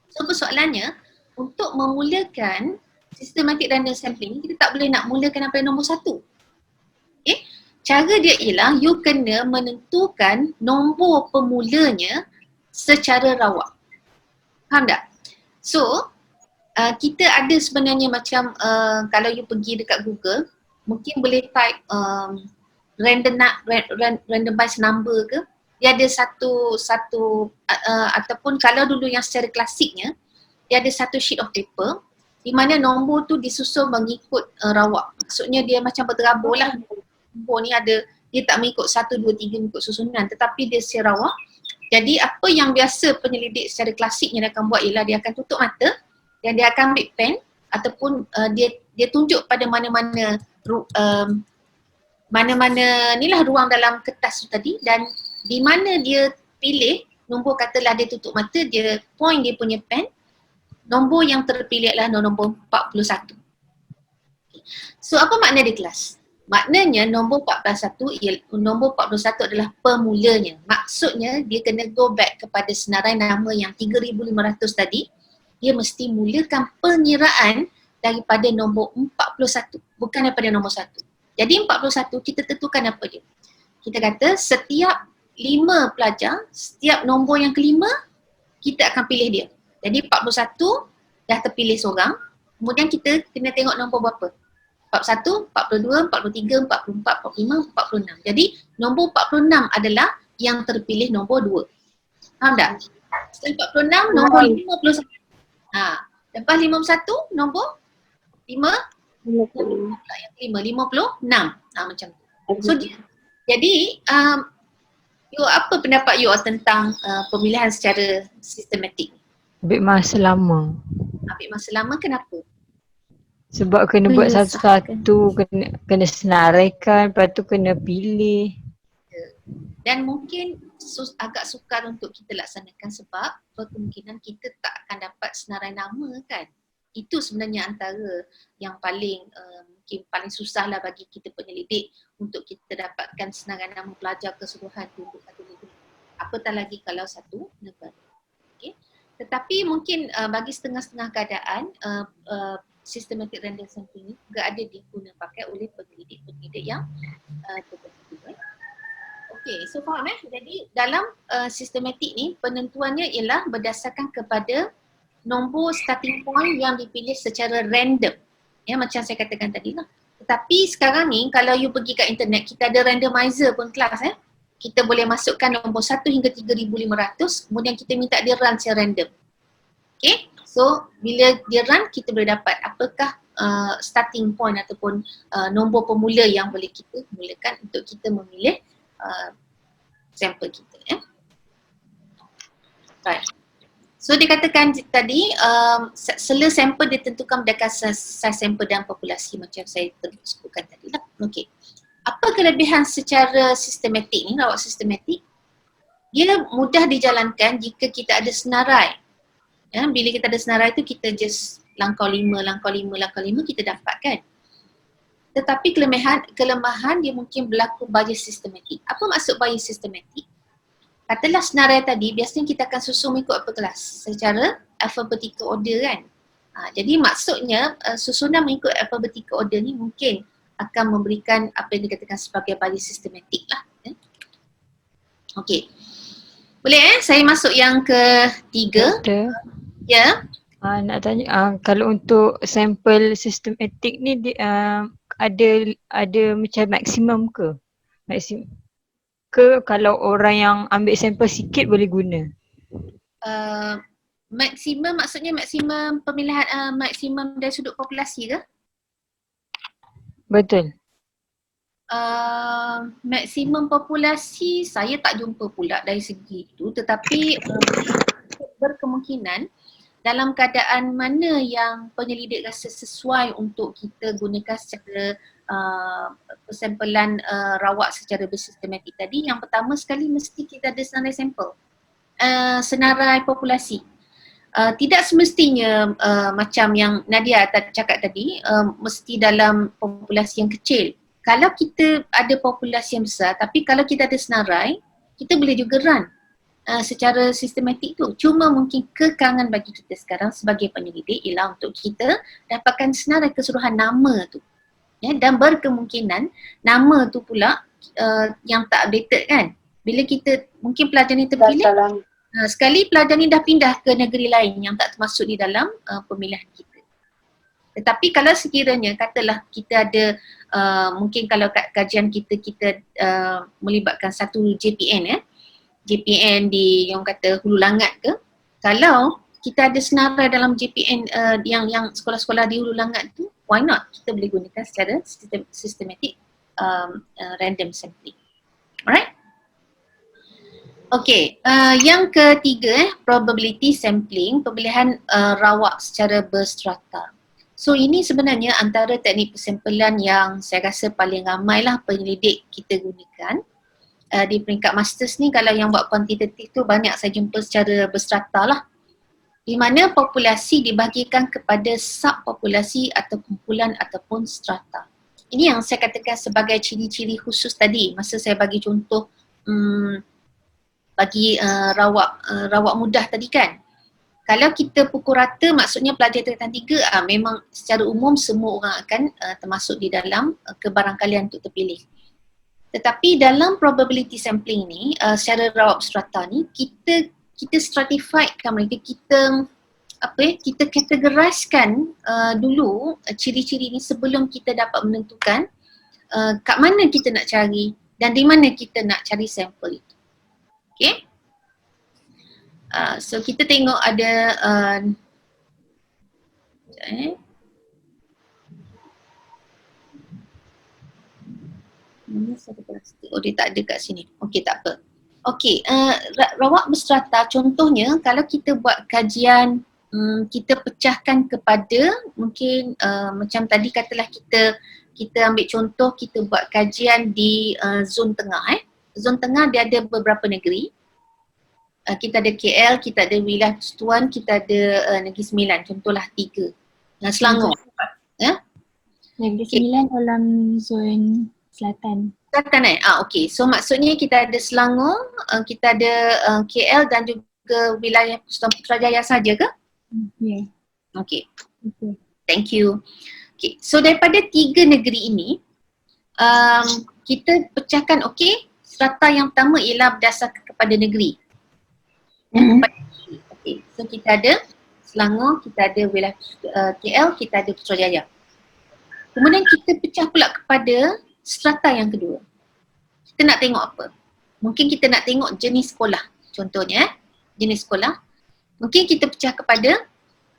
So persoalannya untuk memulakan systematic random sampling kita tak boleh nak mulakan daripada nombor 1. Okay? Cara dia ialah you kena menentukan nombor pemulanya secara rawak. Faham tak? So kita ada sebenarnya macam kalau you pergi dekat Google mungkin boleh type randomized number ke, dia ada satu ataupun kalau dulu yang secara klasiknya dia ada satu sheet of paper di mana nombor tu disusun mengikut rawak. Maksudnya dia macam berterabur lah. Nombor ni ada, dia tak mengikut 1, 2, 3 mengikut susunan tetapi dia secara rawak. Jadi apa yang biasa penyelidik secara klasiknya dia akan buat ialah dia akan tutup mata dan dia akan ambil pen ataupun dia tunjuk pada mana-mana inilah ruang dalam kertas tu tadi dan di mana dia pilih nombor, katalah dia tutup mata, dia point dia punya pen, nombor yang terpilih adalah nombor 41. So apa makna dia kelas? Maknanya nombor 41 adalah pemulanya. Maksudnya dia kena go back kepada senarai nama yang 3,500 tadi. Dia mesti mulakan pengiraan daripada nombor 41, bukan daripada nombor 1. Jadi 41 kita tentukan apa dia? Kita kata setiap 5 pelajar, setiap nombor yang kelima kita akan pilih dia. Jadi 41 dah terpilih seorang, kemudian kita kena tengok nombor berapa? 41, 42, 43, 44, 45, 46. Jadi nombor 46 adalah yang terpilih nombor 2. Faham tak? Setelah 46 nombor 51. Lepas 51 nombor 56. Macam tu. So jadi You, apa pendapat you tentang pemilihan secara sistematik? Ambil masa lama. Ambil masa lama kenapa? Sebab kena buat Menyusahkan. satu-satu, kena senaraikan, lepas tu kena pilih. Dan mungkin agak sukar untuk kita laksanakan sebab berkemungkinan kita tak akan dapat senarai nama kan. Itu sebenarnya antara yang paling mungkin paling susah lah bagi kita penyelidik untuk kita dapatkan senarai nama pelajar keseluruhan untuk satu negeri. Apatah lagi kalau satu negara. Okay. Tetapi mungkin bagi setengah-setengah keadaan systematic random sampling ini juga ada digunakan pakai oleh penyelidik-penyelidik yang tertentu. Okay, so faham Jadi dalam sistematik ni penentuannya ialah berdasarkan kepada nombor starting point yang dipilih secara random. Ya, macam saya katakan tadi lah. Tetapi sekarang ni kalau you pergi kat internet, kita ada randomizer pun kelas Kita boleh masukkan nombor 1 hingga 3,500, kemudian kita minta dia run secara random. Okay, so bila dia run kita boleh dapat apakah starting point ataupun nombor pemula yang boleh kita mulakan untuk kita memilih sampel kita. Right. So dikatakan tadi sela sampel ditentukan berdasarkan saiz sampel dan populasi macam saya sebutkan tadi lah. Okey. Apa kelebihan secara sistematik ni, rawat sistematik? Dia mudah dijalankan jika kita ada senarai. Ya, bila kita ada senarai tu kita just langkau 5 kita dapatkan. Tetapi kelemahan dia mungkin berlaku bias sistematik. Apa maksud bias sistematik? Katalah senarai tadi, biasanya kita akan susun mengikut apa kelas? Secara alphabetical order kan? Jadi maksudnya susunan mengikut alphabetical order ni mungkin akan memberikan apa yang dikatakan sebagai bias sistematik lah. Okey. Boleh saya masuk yang ketiga? Doktor, Ya. nak tanya, kalau untuk sampel sistematik ni ada macam maksimum ke? Maksimum ke kalau orang yang ambil sampel sikit boleh guna? Maksimum maksudnya maksimum pemilihan maksimum dari sudut populasi ke? Betul. Maksimum populasi saya tak jumpa pula dari segi itu, tetapi berkemungkinan dalam keadaan mana yang penyelidik rasa sesuai untuk kita gunakan secara persampelan rawat secara bersistematik tadi, yang pertama sekali mesti kita ada senarai sampel, senarai populasi. Tidak semestinya macam yang Nadia cakap tadi, mesti dalam populasi yang kecil. Kalau kita ada populasi yang besar, tapi kalau kita ada senarai, kita boleh juga run secara sistematik tu. Cuma mungkin kekangan bagi kita sekarang sebagai penyelidik ialah untuk kita dapatkan senarai keseluruhan nama tu. Ya, dan berkemungkinan nama tu pula yang tak updated kan. Bila kita, mungkin pelajar ni terpilih, sekali pelajar ni dah pindah ke negeri lain yang tak termasuk di dalam pemilihan kita. Tetapi kalau sekiranya katalah kita ada mungkin kalau kat kajian kita melibatkan satu JPN JPN di yang kata Hulu Langat ke, kalau kita ada senarai dalam JPN yang sekolah-sekolah di Hulu Langat tu, why not? Kita boleh gunakan secara sistematik random sampling. Alright? Okay, yang ketiga probability sampling, pemilihan rawak secara berstrata. So ini sebenarnya antara teknik persampelan yang saya rasa paling ramailah penyelidik kita gunakan. Di peringkat masters ni kalau yang buat kuantitatif tu banyak saya jumpa secara berstrata lah. Di mana populasi dibahagikan kepada subpopulasi atau kumpulan ataupun strata. Ini yang saya katakan sebagai ciri-ciri khusus tadi masa saya bagi contoh bagi rawak mudah tadi kan. Kalau kita pukul rata maksudnya pelajar tingkatan 3 memang secara umum semua orang akan termasuk di dalam kebarangkalian untuk terpilih. Tetapi dalam probability sampling ni secara rawak strata ni kita stratifiedkan mereka, kita categoriskan dulu ciri-ciri ni sebelum kita dapat menentukan kat mana kita nak cari dan di mana kita nak cari sampel itu. Okay. So kita tengok ada mana satu plastik? Oh dia tak ada kat sini. Okey tak apa. Okey, rawak berstrata contohnya kalau kita buat kajian kita pecahkan kepada mungkin macam tadi katalah kita ambil contoh kita buat kajian di zon tengah Zon tengah dia ada beberapa negeri. Kita ada KL, kita ada wilayah Persekutuan, kita ada Negeri Sembilan, contohlah 3. Selangor. Negeri Sembilan dalam zon selatan. Selatan okey. So maksudnya kita ada Selangor, kita ada KL dan juga wilayah Persekutuan Putrajaya saja ke? Ya. Okey. Okay. Thank you. Okay. So daripada 3 negeri ini, kita pecahkan strata yang pertama ialah berdasarkan kepada negeri. Okay. So kita ada Selangor, kita ada wilayah KL, kita ada Putrajaya. Kemudian kita pecah pula kepada strata yang kedua. Kita nak tengok apa? Mungkin kita nak tengok jenis sekolah. Contohnya jenis sekolah. Mungkin kita pecah kepada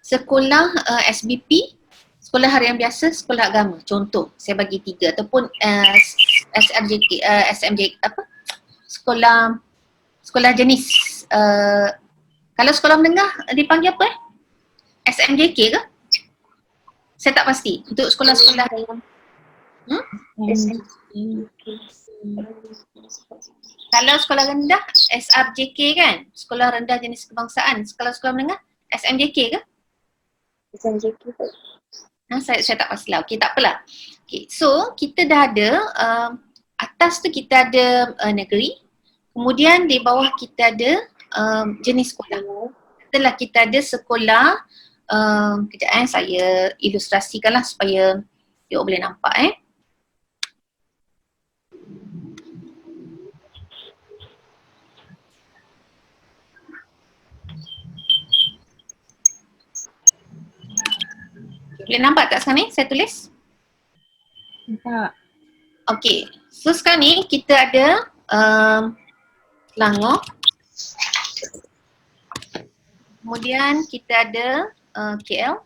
sekolah SBP, sekolah harian biasa, sekolah agama. Contoh, saya bagi 3 ataupun sekolah jenis kalau sekolah menengah dipanggil apa SMJK ke? Saya tak pasti. Untuk sekolah-sekolah kalau sekolah rendah SRJK kan? Sekolah rendah jenis kebangsaan. Sekolah menengah SMJK ke? SMJK. Saya tak pastilah. Okey, tak apalah. Okey, so kita dah ada atas tu kita ada negeri. Kemudian di bawah kita ada jenis sekolah. Setelah kita ada sekolah, kejap saya ilustrasikanlah supaya you boleh nampak Boleh nampak tak sekarang ni saya tulis? Nampak. Okey, so sekarang ni kita ada Selangor. Kemudian kita ada KL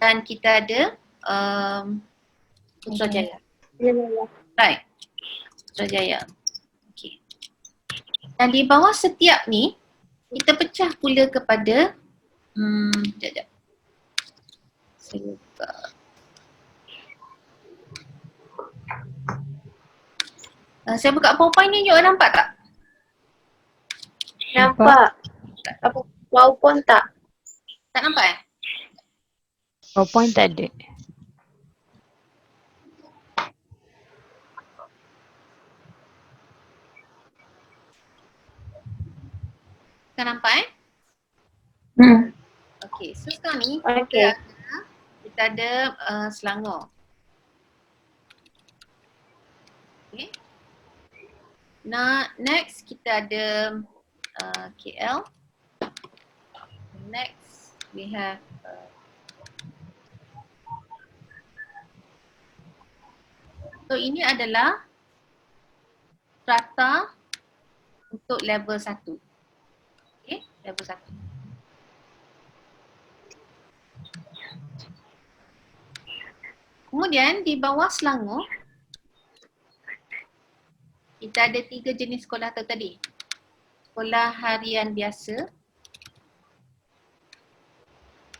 dan kita ada Putrajaya. Right, Putrajaya. Okay. Dan di bawah setiap ni kita pecah pula kepada sekejap. Saya buka. Saya buka PowerPoint ni, you nampak tak? Nampak. Apa PowerPoint tak? Tak nampak PowerPoint tak ada. Tak nampak Okay, so sekarang ni Okay. kita ada Selangor. Okay. Nah, next kita ada KL. Next we have so ini adalah strata untuk level 1. Okay, level 1. Kemudian di bawah Selangor kita ada 3 jenis sekolah tu tadi. Sekolah harian biasa.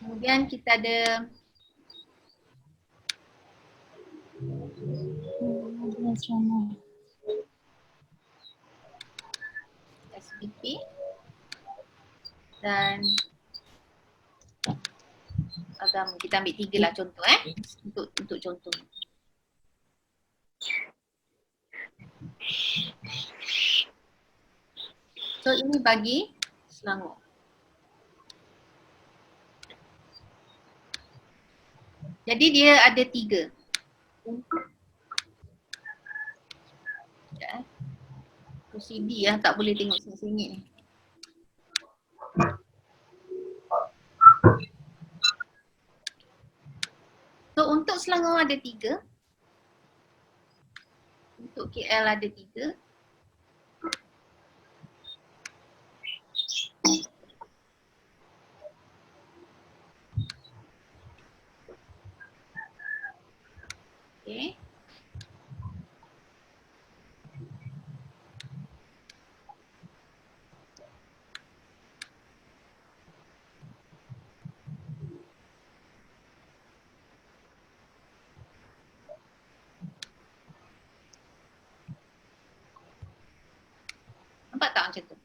Kemudian kita ada SBP dan agama. Kita ambil 3 lah contoh untuk contoh. So ini bagi Selangor. Jadi dia ada 3. Sekejap CD tak boleh tengok sengit-sengit ni. So untuk Selangor ada 3. Untuk KL ada 3. Okay. Nampak tak macam tu?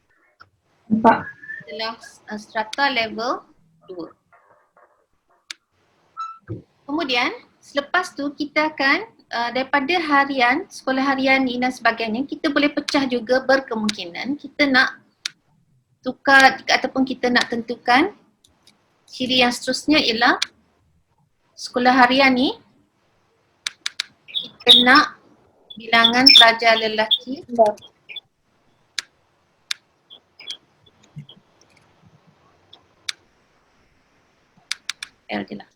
Nampak. Adalah strata level 2. Kemudian selepas tu kita akan daripada harian, sekolah harian ni dan sebagainya, kita boleh pecah juga berkemungkinan kita nak tukar ataupun kita nak tentukan ciri yang seterusnya ialah sekolah harian ni kita nak bilangan pelajar lelaki L je lah.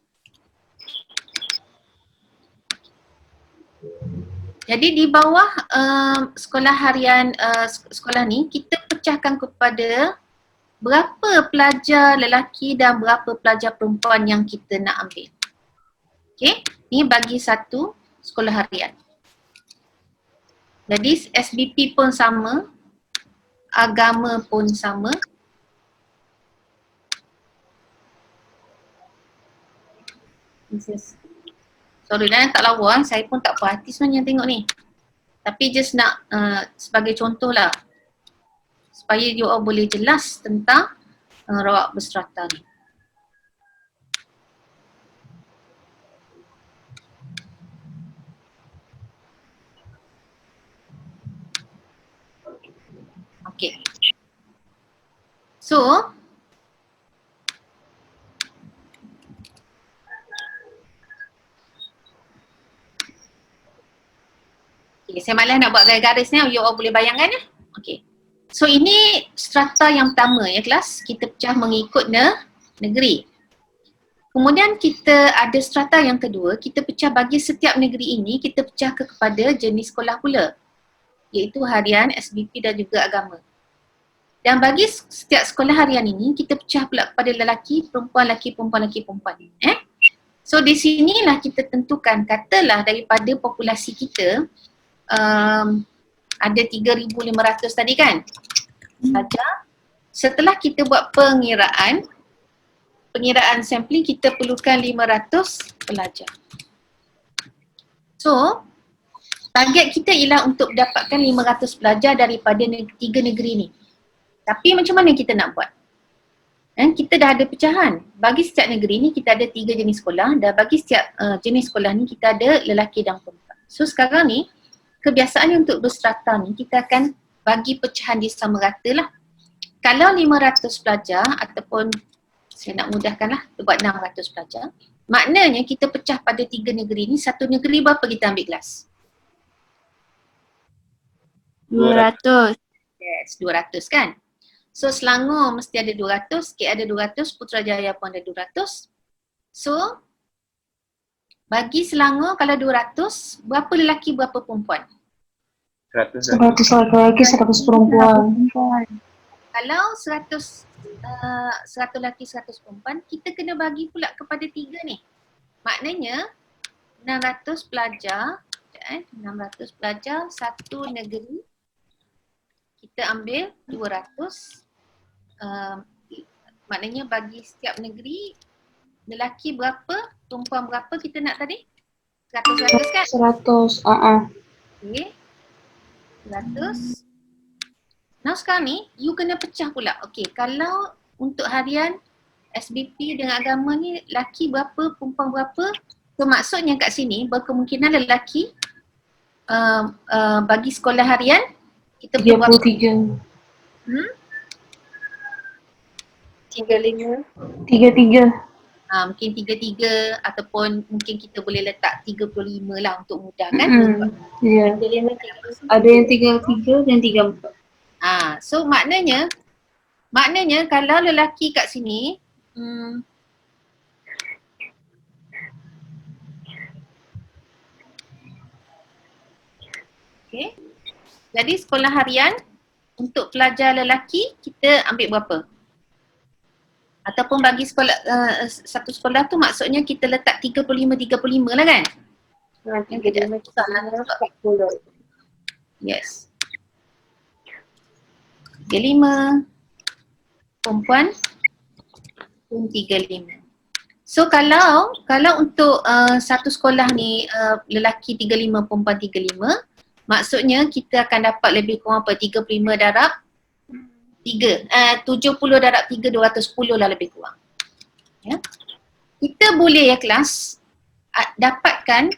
Jadi di bawah sekolah harian sekolah ni kita pecahkan kepada berapa pelajar lelaki dan berapa pelajar perempuan yang kita nak ambil. Okey, ni bagi satu sekolah harian. Jadi SBP pun sama, agama pun sama. Sorry lah tak lawa, saya pun tak puas hati sebenarnya tengok ni. Tapi just nak sebagai contoh lah supaya you all boleh jelas tentang rawak berserata ni. Okay. So, saya malas nak buat garis-garis ni, you all boleh bayangkan ya. Okay. So ini strata yang pertama ya kelas, kita pecah mengikut negeri. Kemudian kita ada strata yang kedua, kita pecah bagi setiap negeri ini, kita pecah kepada jenis sekolah pula. Iaitu harian, SBP dan juga agama. Dan bagi setiap sekolah harian ini, kita pecah pula kepada lelaki, perempuan, lelaki, perempuan, lelaki, perempuan. So di sinilah kita tentukan, katalah daripada populasi kita, ada 3,500 tadi kan pelajar. Setelah kita buat pengiraan sampling, kita perlukan 500 pelajar. So target kita ialah untuk dapatkan 500 pelajar daripada 3 negeri ni. Tapi macam mana kita nak buat? Kita dah ada pecahan. Bagi setiap negeri ni kita ada 3 jenis sekolah, dan bagi setiap jenis sekolah ni kita ada lelaki dan perempuan. So sekarang ni kebiasaannya untuk berstrata ni kita akan bagi pecahan di sama rata lah. Kalau 500 pelajar ataupun saya nak mudahkan lah, kita buat 600 pelajar. Maknanya kita pecah pada 3 negeri ni, satu negeri berapa kita ambil kelas? 200. Yes, 200 kan? So Selangor mesti ada 200, KL ada 200, Putrajaya pun ada 200. So bagi Selangor kalau 200, berapa lelaki berapa perempuan? 100 laki-laki, 100 perempuan. Kalau 100 lelaki, 100 perempuan, kita kena bagi pula kepada 3 ni. Maknanya 600 pelajar, 600 pelajar satu negeri, kita ambil 200. Maknanya bagi setiap negeri, lelaki berapa, perempuan berapa kita nak tadi? 100 kan? 100, Okay. 100. Now sekarang ni, you kena pecah pula. Okay, kalau untuk harian SBP dengan agama ni, lelaki berapa, perempuan berapa. So maksudnya kat sini, berkemungkinan lelaki bagi sekolah harian, kita perlu berapa? 33. 35. 33. Mungkin 33 ataupun mungkin kita boleh letak 35 lah untuk mudah kan. Ya. Ada yang 33 dan 34. So maknanya kalau lelaki kat sini okay. Jadi sekolah harian untuk pelajar lelaki kita ambil berapa? Ataupun bagi sekolah satu sekolah tu maksudnya kita letak 35 lah kan? Yes. 35 perempuan pun 35. So kalau untuk satu sekolah ni lelaki 35 perempuan 35, maksudnya kita akan dapat lebih kurang apa 35 darab 70 darab 3, 210 lah lebih kurang. Ya. Kita boleh ya kelas dapatkan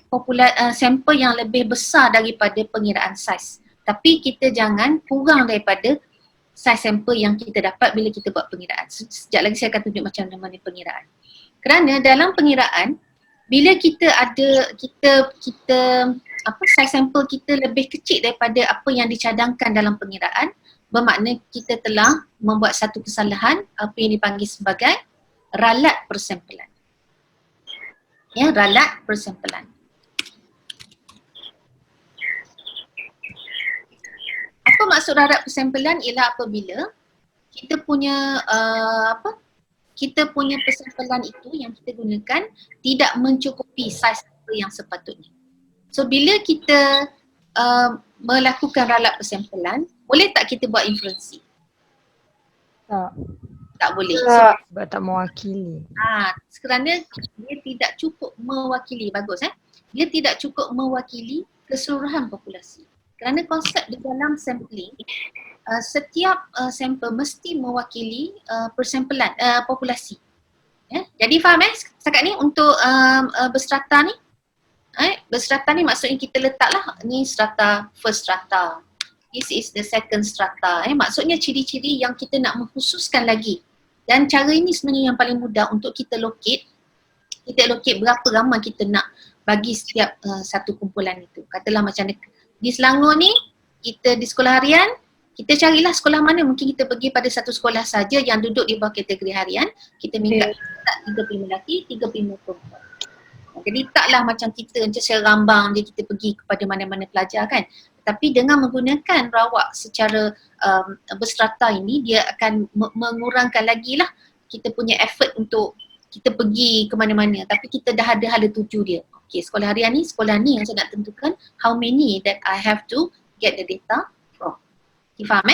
sampel yang lebih besar daripada pengiraan saiz. Tapi kita jangan kurang daripada saiz sampel yang kita dapat bila kita buat pengiraan. Sekejap lagi saya akan tunjuk macam mana pengiraan. Kerana dalam pengiraan, bila kita saiz sampel kita lebih kecil daripada apa yang dicadangkan dalam pengiraan, bermakna kita telah membuat satu kesalahan, apa yang dipanggil sebagai ralat persampelan. Ya, ralat persampelan. Apa maksud ralat persampelan? Ialah apabila kita punya persampelan itu yang kita gunakan tidak mencukupi saiz sampel yang sepatutnya. So bila kita melakukan ralat persampelan, boleh tak kita buat inferensi? Tak boleh. So, Sebab tak mewakili. kerana dia tidak cukup mewakili, bagus dia tidak cukup mewakili keseluruhan populasi. Kerana konsep di dalam sampling, setiap sampel mesti mewakili persampelan populasi. Ya? Jadi faham setakat ni untuk berstrata ni? Berstrata ni maksudnya kita letaklah ni strata, first strata. This is the second strata. Maksudnya ciri-ciri yang kita nak mengkhususkan lagi. Dan cara ini sebenarnya yang paling mudah untuk kita locate. Kita locate berapa ramai kita nak bagi setiap satu kumpulan itu. Katalah macam di Selangor ni, kita di sekolah harian, kita carilah sekolah mana mungkin kita pergi pada satu sekolah saja yang duduk di bawah kategori harian. Kita minta 35 lelaki, 35 perempuan. Jadi taklah macam kita macam serambang je kita pergi kepada mana-mana pelajar kan. Tapi dengan menggunakan rawak secara berstrata ini, dia akan mengurangkan lagi lah kita punya effort untuk kita pergi ke mana-mana. Tapi kita dah ada hala tuju dia. Okay, sekolah harian ni, sekolah ni yang saya nak tentukan how many that I have to get the data from. You faham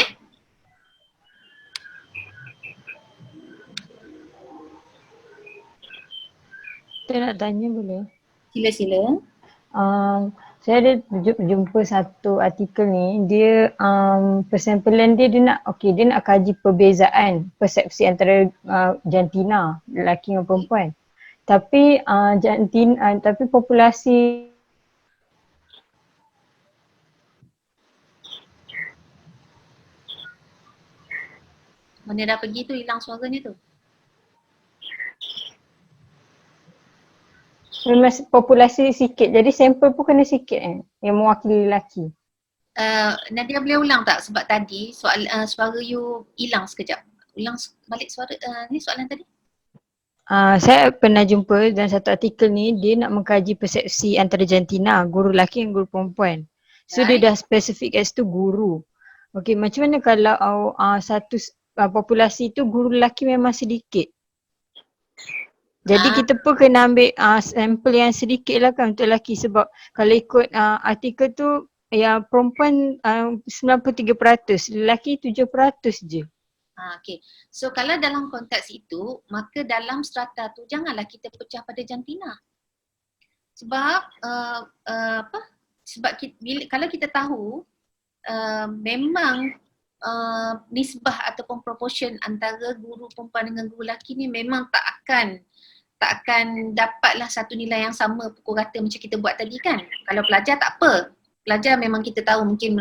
Saya nak tanya boleh? Sila-sila. Saya ada jumpa satu artikel ni, dia persampelan dia nak kaji perbezaan persepsi antara jantina, lelaki dan perempuan. Tapi tapi populasi Mana dah pergi tu, hilang suaranya tu. memang populasi sikit, jadi sampel pun kena sikit yang mewakili lelaki. Nadia boleh ulang tak? Sebab tadi suara you hilang sekejap. Ulang balik suara, ni soalan tadi. Saya pernah jumpa dalam satu artikel ni, dia nak mengkaji persepsi antara jantina, guru lelaki dan guru perempuan. So dia dah spesifik as tu guru. Okey, macam mana kalau satu populasi tu guru lelaki memang sedikit? Jadi kita pun kena ambil sampel yang sedikit lah kan untuk lelaki, sebab kalau ikut artikel tu ya perempuan 93%, lelaki 7% je. Okay. So kalau dalam konteks itu, maka dalam strata tu janganlah kita pecah pada jantina. Sebab kalau kita tahu memang nisbah ataupun proportion antara guru perempuan dengan guru lelaki ni memang tak akan dapatlah satu nilai yang sama pukul rata macam kita buat tadi kan. Kalau pelajar tak apa. Pelajar memang kita tahu mungkin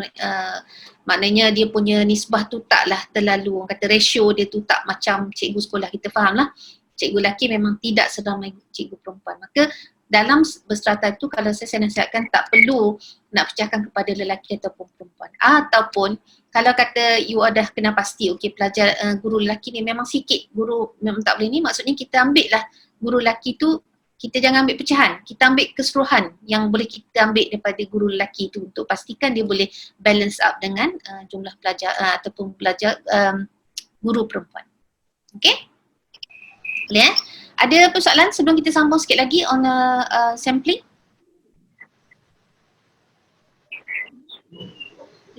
maknanya dia punya nisbah tu taklah terlalu, orang kata ratio dia tu tak macam cikgu sekolah, kita faham lah. Cikgu lelaki memang tidak seramai cikgu perempuan. Maka dalam berstrata tu kalau saya nasihatkan tak perlu nak pecahkan kepada lelaki ataupun perempuan. Ataupun kalau kata you dah kena pasti pelajar guru lelaki ni memang sikit, guru memang tak boleh ni, maksudnya kita ambil lah guru lelaki tu, kita jangan ambil pecahan, kita ambil keseluruhan yang boleh kita ambil daripada guru lelaki tu untuk pastikan dia boleh balance up dengan jumlah pelajar ataupun pelajar guru perempuan. Okay? Boleh Ada persoalan sebelum kita sambung sikit lagi on sampling?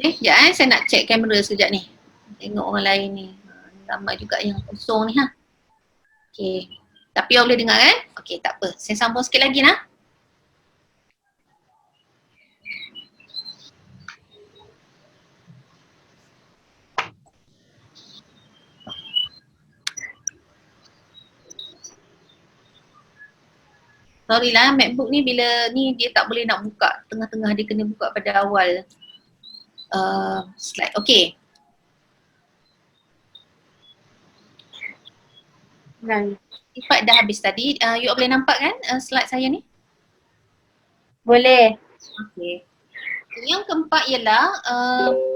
Okay, sekejap saya nak check kamera sekejap ni. Tengok orang lain ni. Ramai juga yang kosong ni Okay. Tapi awak boleh dengar kan? Okay, tak apa. Saya sambung sikit lagi nah. Sorry lah, MacBook ni bila ni dia tak boleh nak buka tengah-tengah, dia kena buka pada awal slide. Okay. Dan Ifat dah habis tadi. You all boleh nampak kan slide saya ni? boleh. Okay. Yang keempat ialah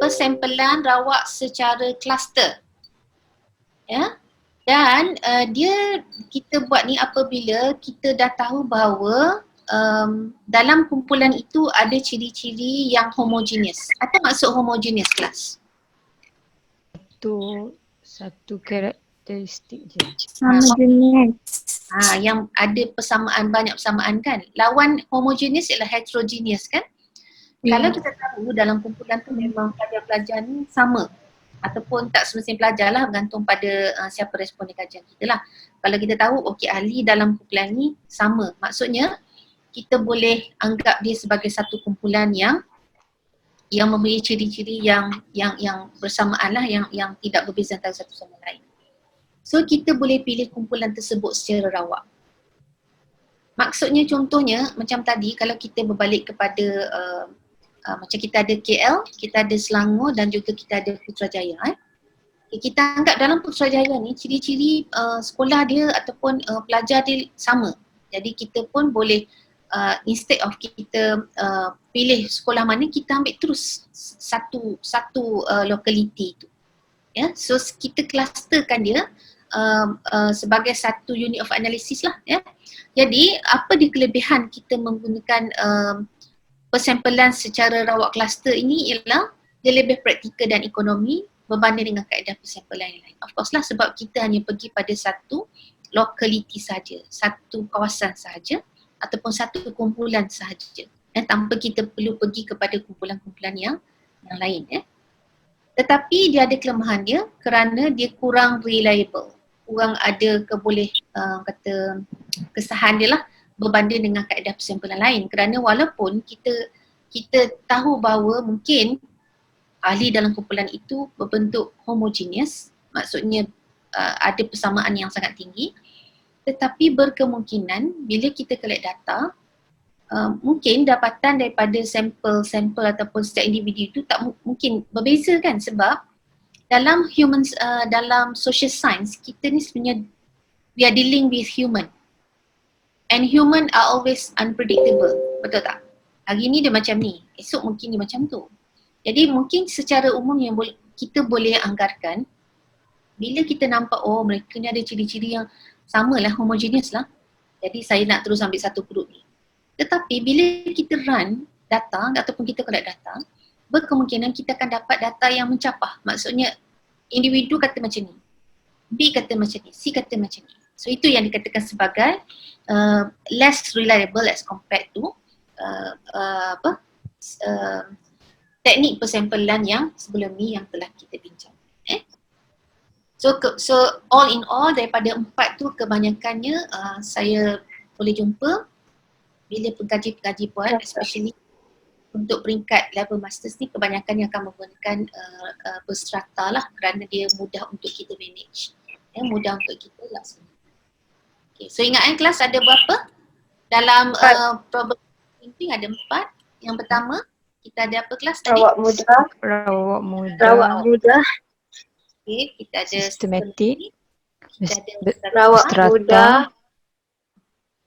persempelan rawak secara kluster. Ya. Dan dia kita buat ni apabila kita dah tahu bahawa dalam kumpulan itu ada ciri-ciri yang homogeneous. Apa maksud homogeneous kelas? Satu karakteristik je. Sama jenis. Yang ada persamaan, banyak persamaan kan. Lawan homogeneous ialah heterogeneous kan. Kalau kita tahu dalam kumpulan tu memang pelajar-pelajar ni sama ataupun tak semestinya pelajar lah, bergantung pada siapa respon di kajian kita lah. Kalau kita tahu okey ahli dalam kumpulan ni sama, maksudnya kita boleh anggap dia sebagai satu kumpulan yang mempunyai ciri-ciri yang bersamaan lah, yang tidak berbeza antara satu sama lain. So kita boleh pilih kumpulan tersebut secara rawak. Maksudnya contohnya macam tadi kalau kita berbalik kepada macam kita ada KL, kita ada Selangor dan juga kita ada Putrajaya. Kita anggap dalam Putrajaya ni ciri-ciri sekolah dia ataupun pelajar dia sama. Jadi kita pun boleh instead of kita pilih sekolah mana, kita ambil terus satu locality tu. Ya, so kita clusterkan dia sebagai satu unit of analysis lah ya. Jadi apa dia kelebihan kita menggunakan persempelan secara rawak kluster ini ialah dia lebih praktikal dan ekonomi berbanding dengan kaedah persempelan yang lain. Of course lah sebab kita hanya pergi pada satu locality sahaja, satu kawasan sahaja ataupun satu kumpulan sahaja. Tanpa kita perlu pergi kepada kumpulan-kumpulan yang lain. Tetapi dia ada kelemahan dia kerana dia kurang reliable. Kurang ada kata kesahan dia lah berbanding dengan kaedah persempelan lain, kerana walaupun kita tahu bahawa mungkin ahli dalam kumpulan itu berbentuk homogeneous, maksudnya ada persamaan yang sangat tinggi, tetapi berkemungkinan bila kita collect data mungkin dapatan daripada sampel ataupun setiap individu itu tak mungkin berbeza kan, sebab dalam dalam social science kita ni sebenarnya we are dealing with human. And human are always unpredictable, betul tak? Hari ni dia macam ni, esok mungkin dia macam tu. Jadi mungkin secara umum yang kita boleh anggarkan, bila kita nampak mereka ni ada ciri-ciri yang sama lah, homogeneous lah, jadi saya nak terus ambil satu grup ni. Tetapi bila kita run data ataupun kita collect data, berkemungkinan kita akan dapat data yang mencapah. Maksudnya individu kata macam ni, B kata macam ni, C kata macam ni. So itu yang dikatakan sebagai less reliable as compared to teknik persempelan yang sebelum ni yang telah kita bincang. So all in all daripada 4 tu kebanyakannya saya boleh jumpa bila pengkaji-pengkaji buat, especially untuk peringkat level masters ni, kebanyakan yang akan menggunakan berstrata lah kerana dia mudah untuk kita manage, mudah untuk kita laksanakan. Okay, so ingat kelas ada berapa? Dalam problem thinking ada 4. Yang pertama, kita ada apa kelas tadi? Rawak mudah. Okay, kita ada Systematic. kita ada Rawak Strata mudah.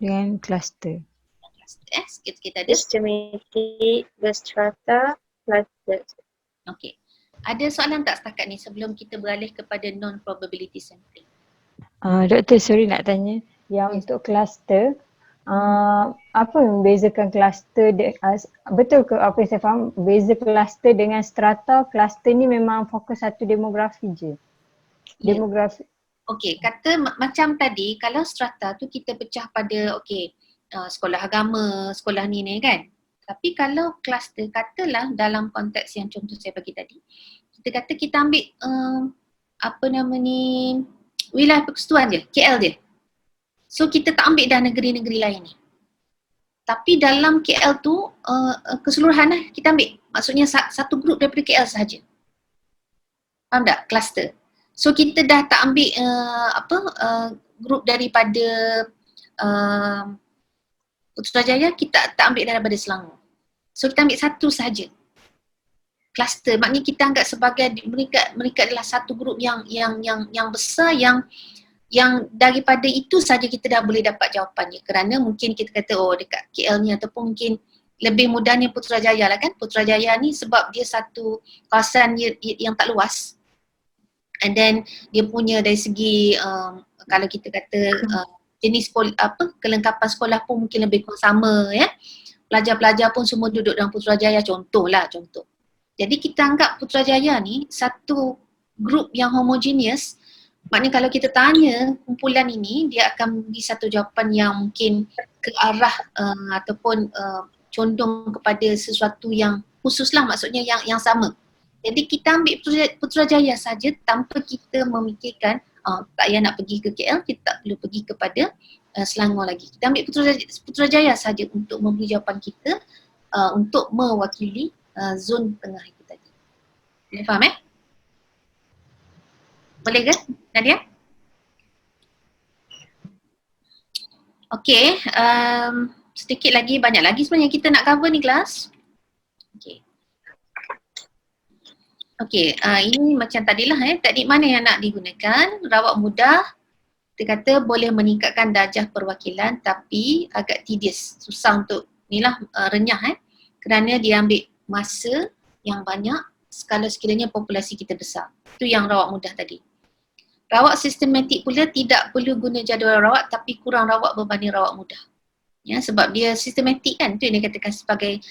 dengan cluster. kita ada. Systematic, berstrata, cluster. Okay. Ada soalan tak setakat ni sebelum kita beralih kepada non-probability sampling? Doktor, sorry nak tanya. Yang untuk cluster, apa yang membezakan cluster, betul ke apa yang saya faham, beza cluster dengan strata, cluster ni memang fokus satu demografi je? Demografi. Okey, kata macam tadi, kalau strata tu kita pecah pada sekolah agama, sekolah ni kan. Tapi kalau cluster, katalah dalam konteks yang contoh saya bagi tadi, kita kata kita ambil wilayah persekutuan je, KL je. So kita tak ambil dah negeri-negeri lain ni. Tapi dalam KL tu keseluruhan lah kita ambil. Maksudnya satu grup daripada KL sahaja. Faham tak? Cluster. So kita dah tak ambil grup daripada Putrajaya kita tak ambil daripada Selangor. So kita ambil satu sahaja. Kluster, maknanya kita anggap sebagai mereka adalah satu grup yang besar yang daripada itu saja kita dah boleh dapat jawapannya. Kerana mungkin kita kata dekat KL ni ataupun mungkin lebih mudahnya Putrajaya lah kan. Putrajaya ni sebab dia satu kawasan yang tak luas. And then dia punya dari segi kalau kita kata jenis kelengkapan sekolah pun mungkin lebih kurang sama ya. Pelajar-pelajar pun semua duduk dalam Putrajaya, contoh. Jadi kita anggap Putrajaya ni satu grup yang homogeneous. Maknanya kalau kita tanya kumpulan ini, dia akan beri satu jawapan yang mungkin ke arah ataupun condong kepada sesuatu yang khusus lah, maksudnya yang sama. Jadi kita ambil Putrajaya saja tanpa kita memikirkan tak payah nak pergi ke KL, kita tak perlu pergi kepada Selangor lagi. Kita ambil Putrajaya saja untuk memberi jawapan kita untuk mewakili zon tengah itu tadi. Boleh faham Boleh ke Nadia? Okey, sedikit lagi, banyak lagi sebenarnya kita nak cover ni kelas. Okey, ini macam tadilah teknik mana yang nak digunakan. Rawat mudah, kita kata boleh meningkatkan darjah perwakilan tapi agak tedious, susah untuk renyah kerana dia ambil masa yang banyak kalau sekiranya populasi kita besar. Itu yang rawat mudah tadi. Rawat sistematik pula tidak perlu guna jadual rawat tapi kurang rawat berbanding rawat mudah. Ya, sebab dia sistematik kan, tu yang dikatakan sebagai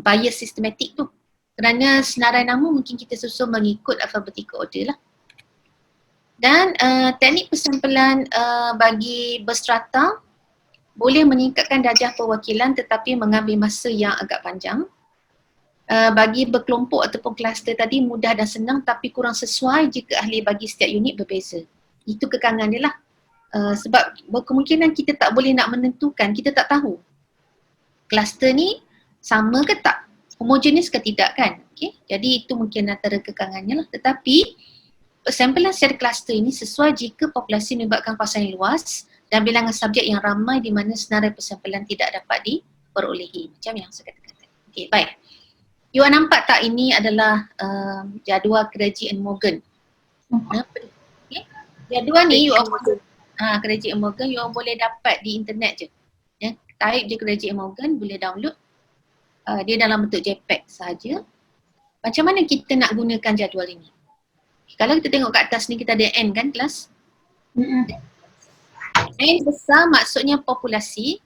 bias sistematik tu. Kerana senarai nama mungkin kita susun mengikut alphabetical order lah. Dan teknik persampelan bagi berstrata boleh meningkatkan darjah perwakilan tetapi mengambil masa yang agak panjang. Bagi berkelompok ataupun kluster tadi mudah dan senang tapi kurang sesuai jika ahli bagi setiap unit berbeza. Itu kekangan dia lah. Sebab berkemungkinan kita tak boleh nak menentukan, kita tak tahu kluster ni sama ke tak, homogeneous ke tidak kan. Okay? Jadi itu mungkin antara kekangannya lah. Tetapi persampelan secara kluster ini sesuai jika populasi melibatkan kawasan yang luas dan bilangan subjek yang ramai di mana senarai persampelan tidak dapat diperolehi. Macam yang saya katakan. Okay, baik. You nampak tak ini adalah jadual Craigie and Morgan. Okay. Jadual ni you Craigie and Morgan you boleh dapat di internet je. Ya, type je Craigie and Morgan, boleh download. Dia dalam bentuk JPEG sahaja. Macam mana kita nak gunakan jadual ini? Kalau kita tengok kat atas ni kita ada N kan kelas? N besar maksudnya populasi.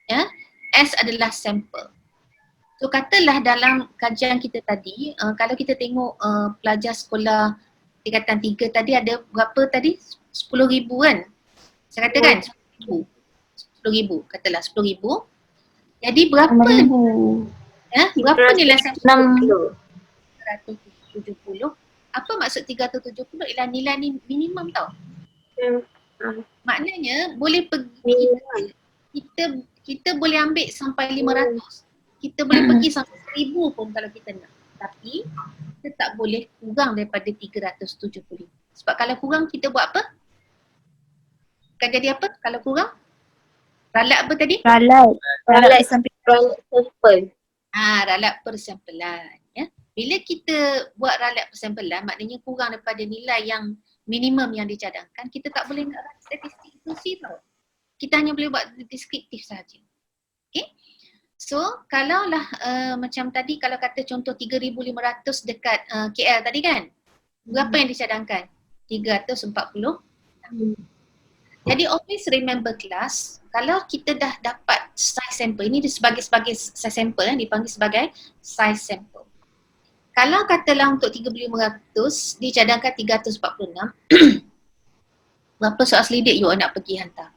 Ya. S adalah sampel. So katalah dalam kajian kita tadi, kalau kita tengok pelajar sekolah tingkatan 3 tadi ada berapa tadi? 10,000 kan? Saya kata kan? 10,000. Katalah 10,000. Jadi berapa? Berapa nilai sampel? 370. Apa maksud 370? Ialah nilai ni minimum tau. Maknanya boleh pergi, kita boleh ambil sampai 500. Kita boleh pergi sampai 1,000 pun kalau kita nak. Tapi kita tak boleh kurang daripada 375. Sebab kalau kurang kita buat apa? Akan jadi apa kalau kurang? Ralat apa tadi? Ralat sampai sampel. Ralat persampelan. Ya. Bila kita buat ralat persampelan, maknanya kurang daripada nilai yang minimum yang dicadangkan, kita tak boleh nak statistik itu tau. Kita hanya boleh buat deskriptif sahaja. Okay? So, kalaulah macam tadi, kalau kata contoh 3,500 dekat KL tadi kan, berapa yang dicadangkan? 340. Jadi always remember kelas, kalau kita dah dapat size sample, ini sebagai size sample, dipanggil sebagai size sample. Kalau katalah untuk 3,500 dicadangkan 346, berapa soal selidik you nak pergi hantar?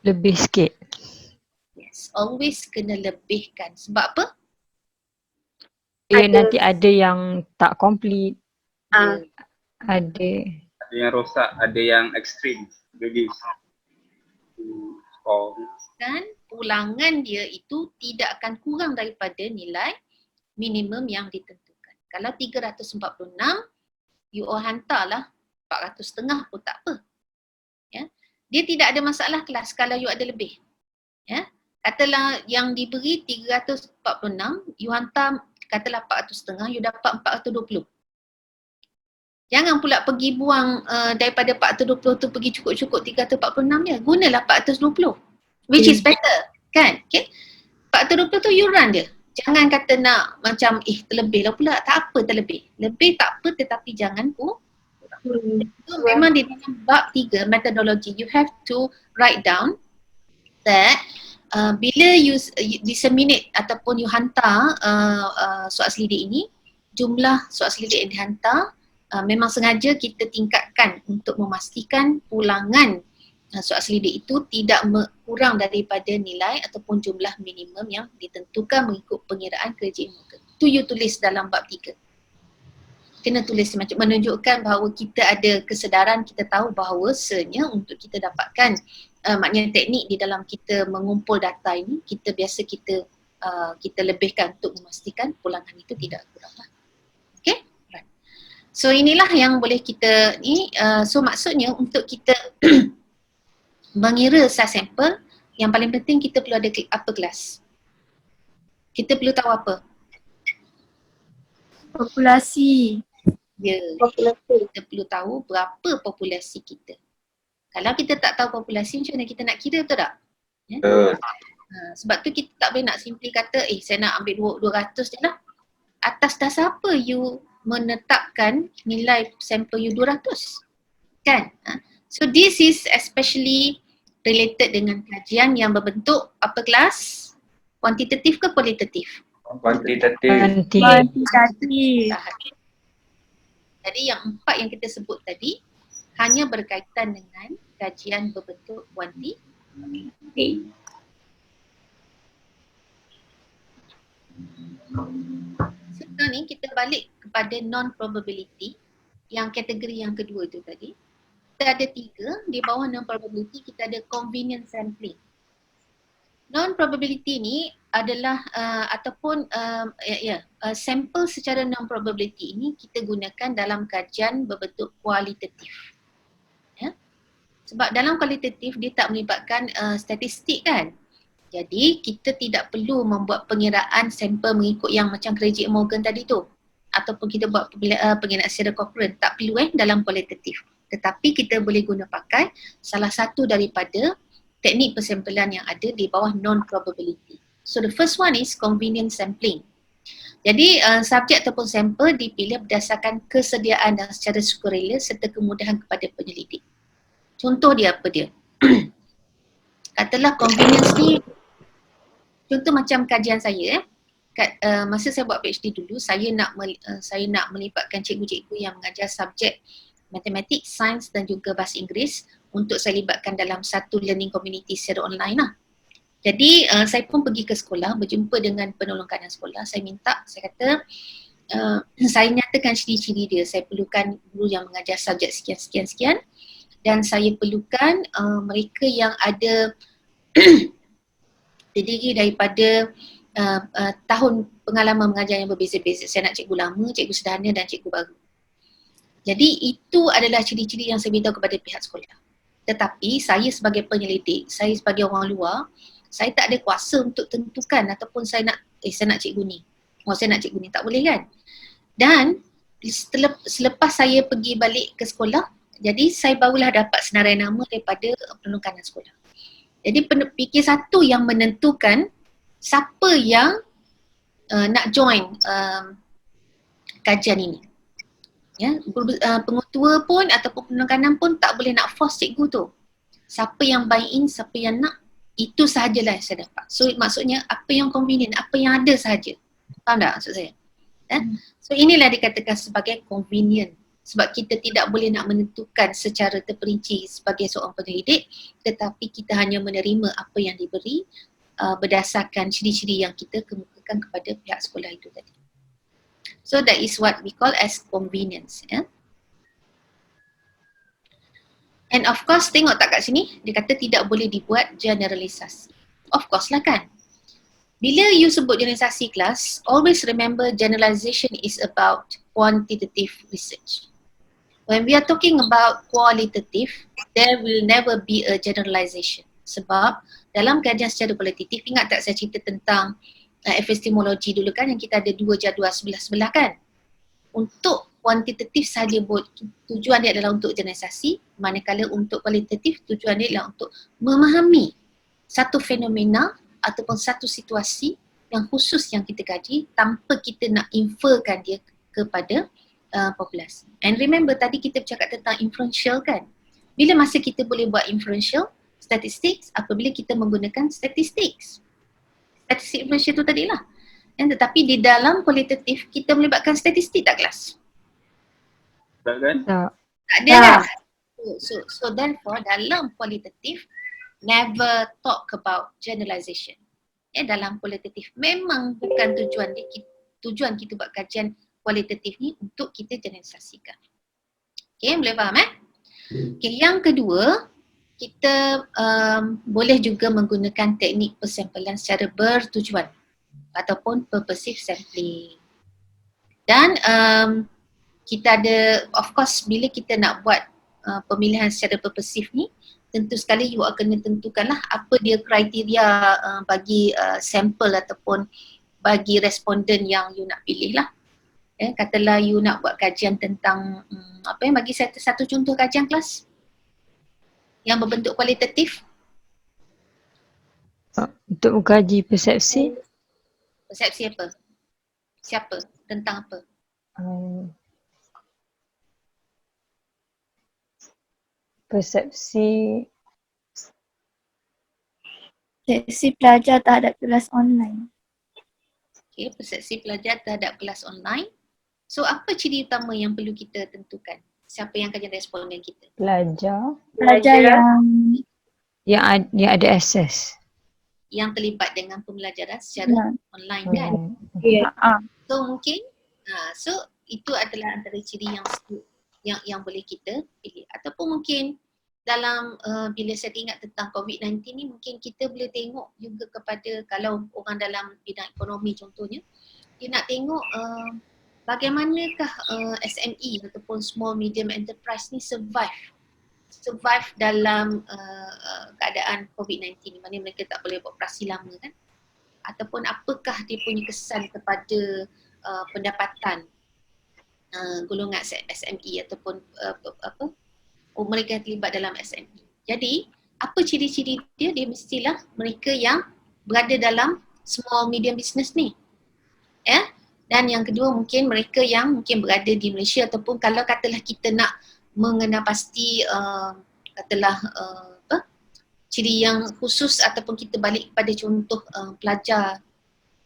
Lebih sikit. Yes, always kena lebihkan. Sebab apa? Nanti ada yang tak complete. Ada yang rosak, ada yang ekstrim. Jadi dan ulangan dia itu tidak akan kurang daripada nilai minimum yang ditentukan. Kalau 346, you all hantarlah 400 setengah pun tak apa. Ya. Dia tidak ada masalah kelas kalau you ada lebih. Ya. Katalah yang diberi 346, you hantar katalah 400.5, you dapat 420. Jangan pula pergi buang daripada 420 tu pergi cukup-cukup 346 dia. Gunalah 420. Which is better. Kan? Okay? 420 tu you run dia. Jangan kata nak macam terlebih lah pula. Tak apa terlebih. Lebih tak apa tetapi jangan kurang. Itu memang di dalam bab 3 metodologi. You have to write down that bila you disseminate ataupun you hantar soal selidik ini, jumlah soal selidik yang dihantar memang sengaja kita tingkatkan untuk memastikan pulangan soal selidik itu tidak kurang daripada nilai ataupun jumlah minimum yang ditentukan mengikut pengiraan KJ Morgan. Itu you tulis dalam bab 3. Kena tulis macam menunjukkan bahawa kita ada kesedaran, kita tahu bahawa sebenarnya untuk kita dapatkan maknanya teknik di dalam kita mengumpul data ini, kita biasa kita lebihkan untuk memastikan pulangan itu tidak kurang. Okay? Right. So inilah yang boleh kita ni, so maksudnya untuk kita mengira size sampel, yang paling penting kita perlu ada upper class. Kita perlu tahu apa? Populasi. Ya, kita perlu tahu berapa populasi kita. Kalau kita tak tahu populasi, macam mana kita nak kira, betul tak? Ya? Sebab tu kita tak boleh nak simply kata, saya nak ambil 200 je lah. Atas dasar apa you menetapkan nilai sampel you 200? Kan? So this is especially related dengan kajian yang berbentuk upper class, kuantitatif ke kualitatif? Kuantitatif. Jadi yang 4 yang kita sebut tadi hanya berkaitan dengan kajian berbentuk kuantitatif. Sekarang ni kita balik kepada non-probability, yang kategori yang kedua tu tadi. Kita ada 3, di bawah non-probability kita ada convenience sampling. Non-probability ni adalah sampel secara non-probability ini kita gunakan dalam kajian berbentuk kualitatif. Ya? Sebab dalam kualitatif dia tak melibatkan statistik kan. Jadi kita tidak perlu membuat pengiraan sampel mengikut yang macam KJ Morgan tadi tu. Ataupun kita buat pengiraan secara Cochrane. Tak perlu dalam kualitatif. Tetapi kita boleh guna pakai salah satu daripada teknik persampelan yang ada di bawah non-probability. So the first one is convenience sampling. Jadi subjek ataupun sampel dipilih berdasarkan kesediaan dan secara sukarela serta kemudahan kepada penyelidik. Contoh dia apa dia? Katalah convenience ni, contoh macam kajian saya masa saya buat PhD dulu, saya nak melibatkan cikgu-cikgu yang mengajar subjek matematik, sains dan juga bahasa Inggeris untuk saya libatkan dalam satu learning community secara online lah. Jadi saya pun pergi ke sekolah, berjumpa dengan penolong kanan sekolah. Saya minta, saya kata saya nyatakan ciri-ciri dia. Saya perlukan guru yang mengajar subjek sekian dan saya perlukan mereka yang ada terdiri daripada tahun pengalaman mengajar yang berbeza-beza. Saya nak cikgu lama, cikgu sederhana dan cikgu baru. Jadi itu adalah ciri-ciri yang saya beritahu kepada pihak sekolah. Tetapi saya sebagai penyelidik, saya sebagai orang luar, saya tak ada kuasa untuk tentukan ataupun saya nak cikgu ni. Saya nak cikgu ni, tak boleh kan? Dan selepas saya pergi balik ke sekolah, jadi saya barulah dapat senarai nama daripada penolong kanan sekolah. Jadi fikir satu yang menentukan siapa yang nak join kajian ini. Ya, pengetua pun ataupun penolong kanan pun tak boleh nak force cikgu tu. Siapa yang buy in, siapa yang nak, itu sahajalah yang saya dapat. So maksudnya apa yang convenient, apa yang ada sahaja. Faham tak maksud saya? So inilah dikatakan sebagai convenient. Sebab kita tidak boleh nak menentukan secara terperinci sebagai seorang penyelidik, tetapi kita hanya menerima apa yang diberi berdasarkan ciri-ciri yang kita kemukakan kepada pihak sekolah itu tadi. So that is what we call as convenience. Yeah? And of course, tengok tak kat sini, dia kata tidak boleh dibuat generalisasi. Of course lah kan. Bila you sebut generalisasi kelas, always remember generalization is about quantitative research. When we are talking about qualitative, there will never be a generalization. Sebab dalam kajian secara kualitatif, ingat tak saya cerita tentang epistemologi dulu kan, yang kita ada 2 jadual sebelah-sebelah kan. Untuk kuantitatif saja tujuan dia adalah untuk generalisasi, manakala untuk kualitatif tujuan dia adalah untuk memahami satu fenomena ataupun satu situasi yang khusus yang kita kaji tanpa kita nak inferkan dia kepada populasi. And remember tadi kita bercakap tentang inferential kan. Bila masa kita boleh buat inferential statistics apabila kita menggunakan statistics. Statistik inferential tu tadilah. Tetapi di dalam kualitatif kita melibatkan statistik tak kelas? Tak kan? Tak. Tak ada kan? So therefore dalam kualitatif never talk about generalization. Dalam kualitatif memang bukan tujuan kita buat kajian kualitatif ni untuk kita generalisasikan. Okay, boleh faham Okay, yang kedua, kita boleh juga menggunakan teknik persampling secara bertujuan ataupun purposive sampling. Dan kita ada, of course bila kita nak buat pemilihan secara purposive ni, tentu sekali you akan tentukanlah apa dia kriteria bagi sampel ataupun bagi responden yang you nak pilih lah. Katalah you nak buat kajian tentang bagi saya satu contoh kajian kelas yang berbentuk kualitatif. Untuk mengkaji persepsi. Persepsi apa? Siapa? Tentang apa? Persepsi pelajar terhadap kelas online. Okay, persepsi pelajar terhadap kelas online. So apa ciri utama yang perlu kita tentukan? Siapa yang akan jadi responden kita? pelajar Pelajar yang ada akses. Yang terlibat dengan pembelajaran secara online kan? So mungkin, so itu adalah antara ciri yang boleh kita pilih. Ataupun mungkin dalam bila saya ingat tentang COVID-19 ni, mungkin kita boleh tengok juga kepada kalau orang dalam bidang ekonomi contohnya, dia nak tengok bagaimanakah SME ataupun small medium enterprise ni survive dalam keadaan COVID-19 ni, mana mereka tak boleh beroperasi lama kan, ataupun apakah dia punya kesan kepada pendapatan golongan SME ataupun mereka yang terlibat dalam SME. Jadi apa ciri-ciri dia? Dia mestilah mereka yang berada dalam small medium business ni. Dan yang kedua mungkin mereka yang mungkin berada di Malaysia, ataupun kalau katalah kita nak mengenal pasti ciri yang khusus, ataupun kita balik kepada contoh pelajar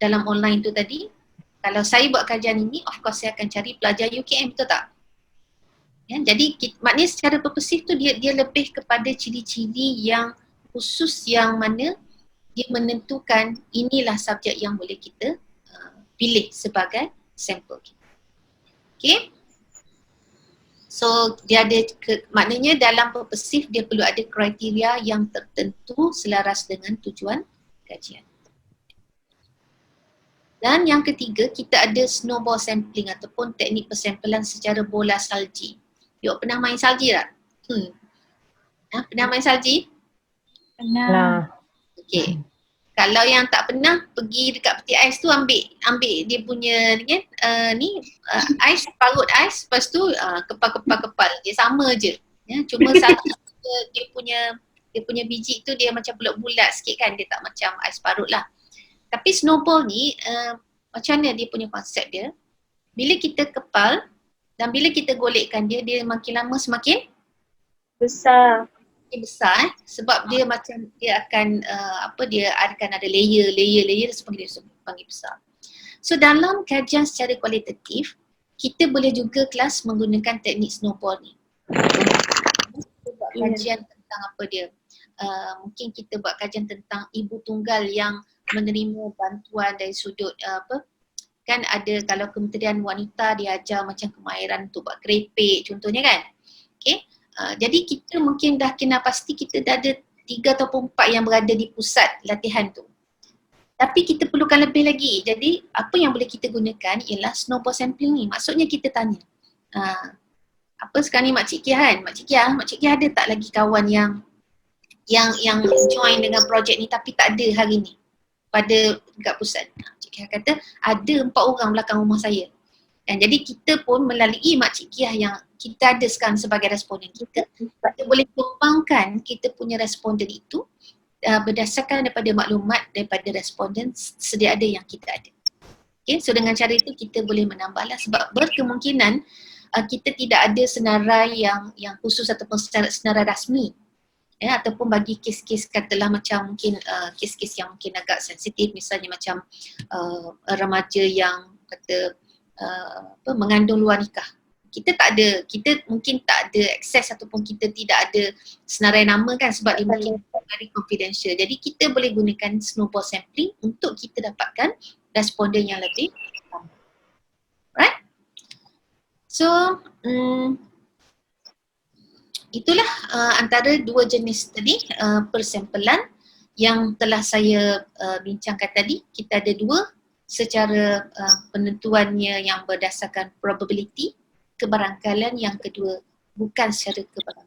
dalam online tu tadi. Kalau saya buat kajian ini, of course saya akan cari pelajar UKM, betul tak? Jadi maknanya secara purposive tu dia lebih kepada ciri-ciri yang khusus yang mana dia menentukan inilah subjek yang boleh kita pilih sebagai sampel kita. Okay? So dia ada maknanya dalam purposive dia perlu ada kriteria yang tertentu selaras dengan tujuan kajian. Dan yang ketiga, kita ada snowball sampling ataupun teknik persampelan secara bola salji. You pernah main salji tak? Pernah main salji? Pernah. Okay. Kalau yang tak pernah, pergi dekat peti ais tu ambil dia punya ais, parut ais, lepas tu kepal. Dia sama je. Cuma satu dia punya biji tu dia macam bulat-bulat sikit kan, dia tak macam ais parut lah. Tapi snowball ni macam mana dia punya konsep dia? Bila kita kepal dan bila kita golekkan dia makin lama semakin besar. Besar sebab dia macam dia akan dia akan ada layer sebab dia panggil besar. So dalam kajian secara kualitatif kita boleh juga kelas menggunakan teknik snowball ni. Kita buat kajian tentang apa dia? Mungkin kita buat kajian tentang ibu tunggal yang menerima bantuan dari sudut kan ada kalau Kementerian Wanita dia ajar macam kemahiran untuk buat kerepek contohnya kan. Okay. Jadi kita mungkin dah kena pasti kita dah ada 3 ataupun 4 yang berada di pusat latihan tu. Tapi kita perlukan lebih lagi. Jadi apa yang boleh kita gunakan ialah snowball sampling ni. Maksudnya kita tanya, apa sekarang ni Makcik Kia kan? Makcik Kia ada tak lagi kawan yang yang join dengan projek ni tapi tak ada hari ni pada dekat pusat. Cik Kiah kata ada 4 orang belakang rumah saya. Dan jadi kita pun melalui Makcik Kiah yang kita ada sekarang sebagai responden kita boleh kembangkan kita punya responden itu berdasarkan daripada maklumat daripada responden sedia ada yang kita ada. Okay, so dengan cara itu kita boleh menambahlah sebab berkemungkinan kita tidak ada senarai yang khusus ataupun senarai rasmi. Ataupun bagi kes-kes katalah macam mungkin kes-kes yang mungkin agak sensitif, misalnya macam remaja yang kata mengandung luar nikah. Kita mungkin tak ada akses ataupun kita tidak ada senarai nama kan sebab dia mungkin very confidential. Jadi kita boleh gunakan snowball sampling untuk kita dapatkan responden yang lebih lama. Right? So, itulah antara 2 jenis tadi persampelan yang telah saya bincangkan tadi. Kita ada 2 secara penentuannya yang berdasarkan probability, kebarangkalan, yang kedua bukan secara kebarangkalan.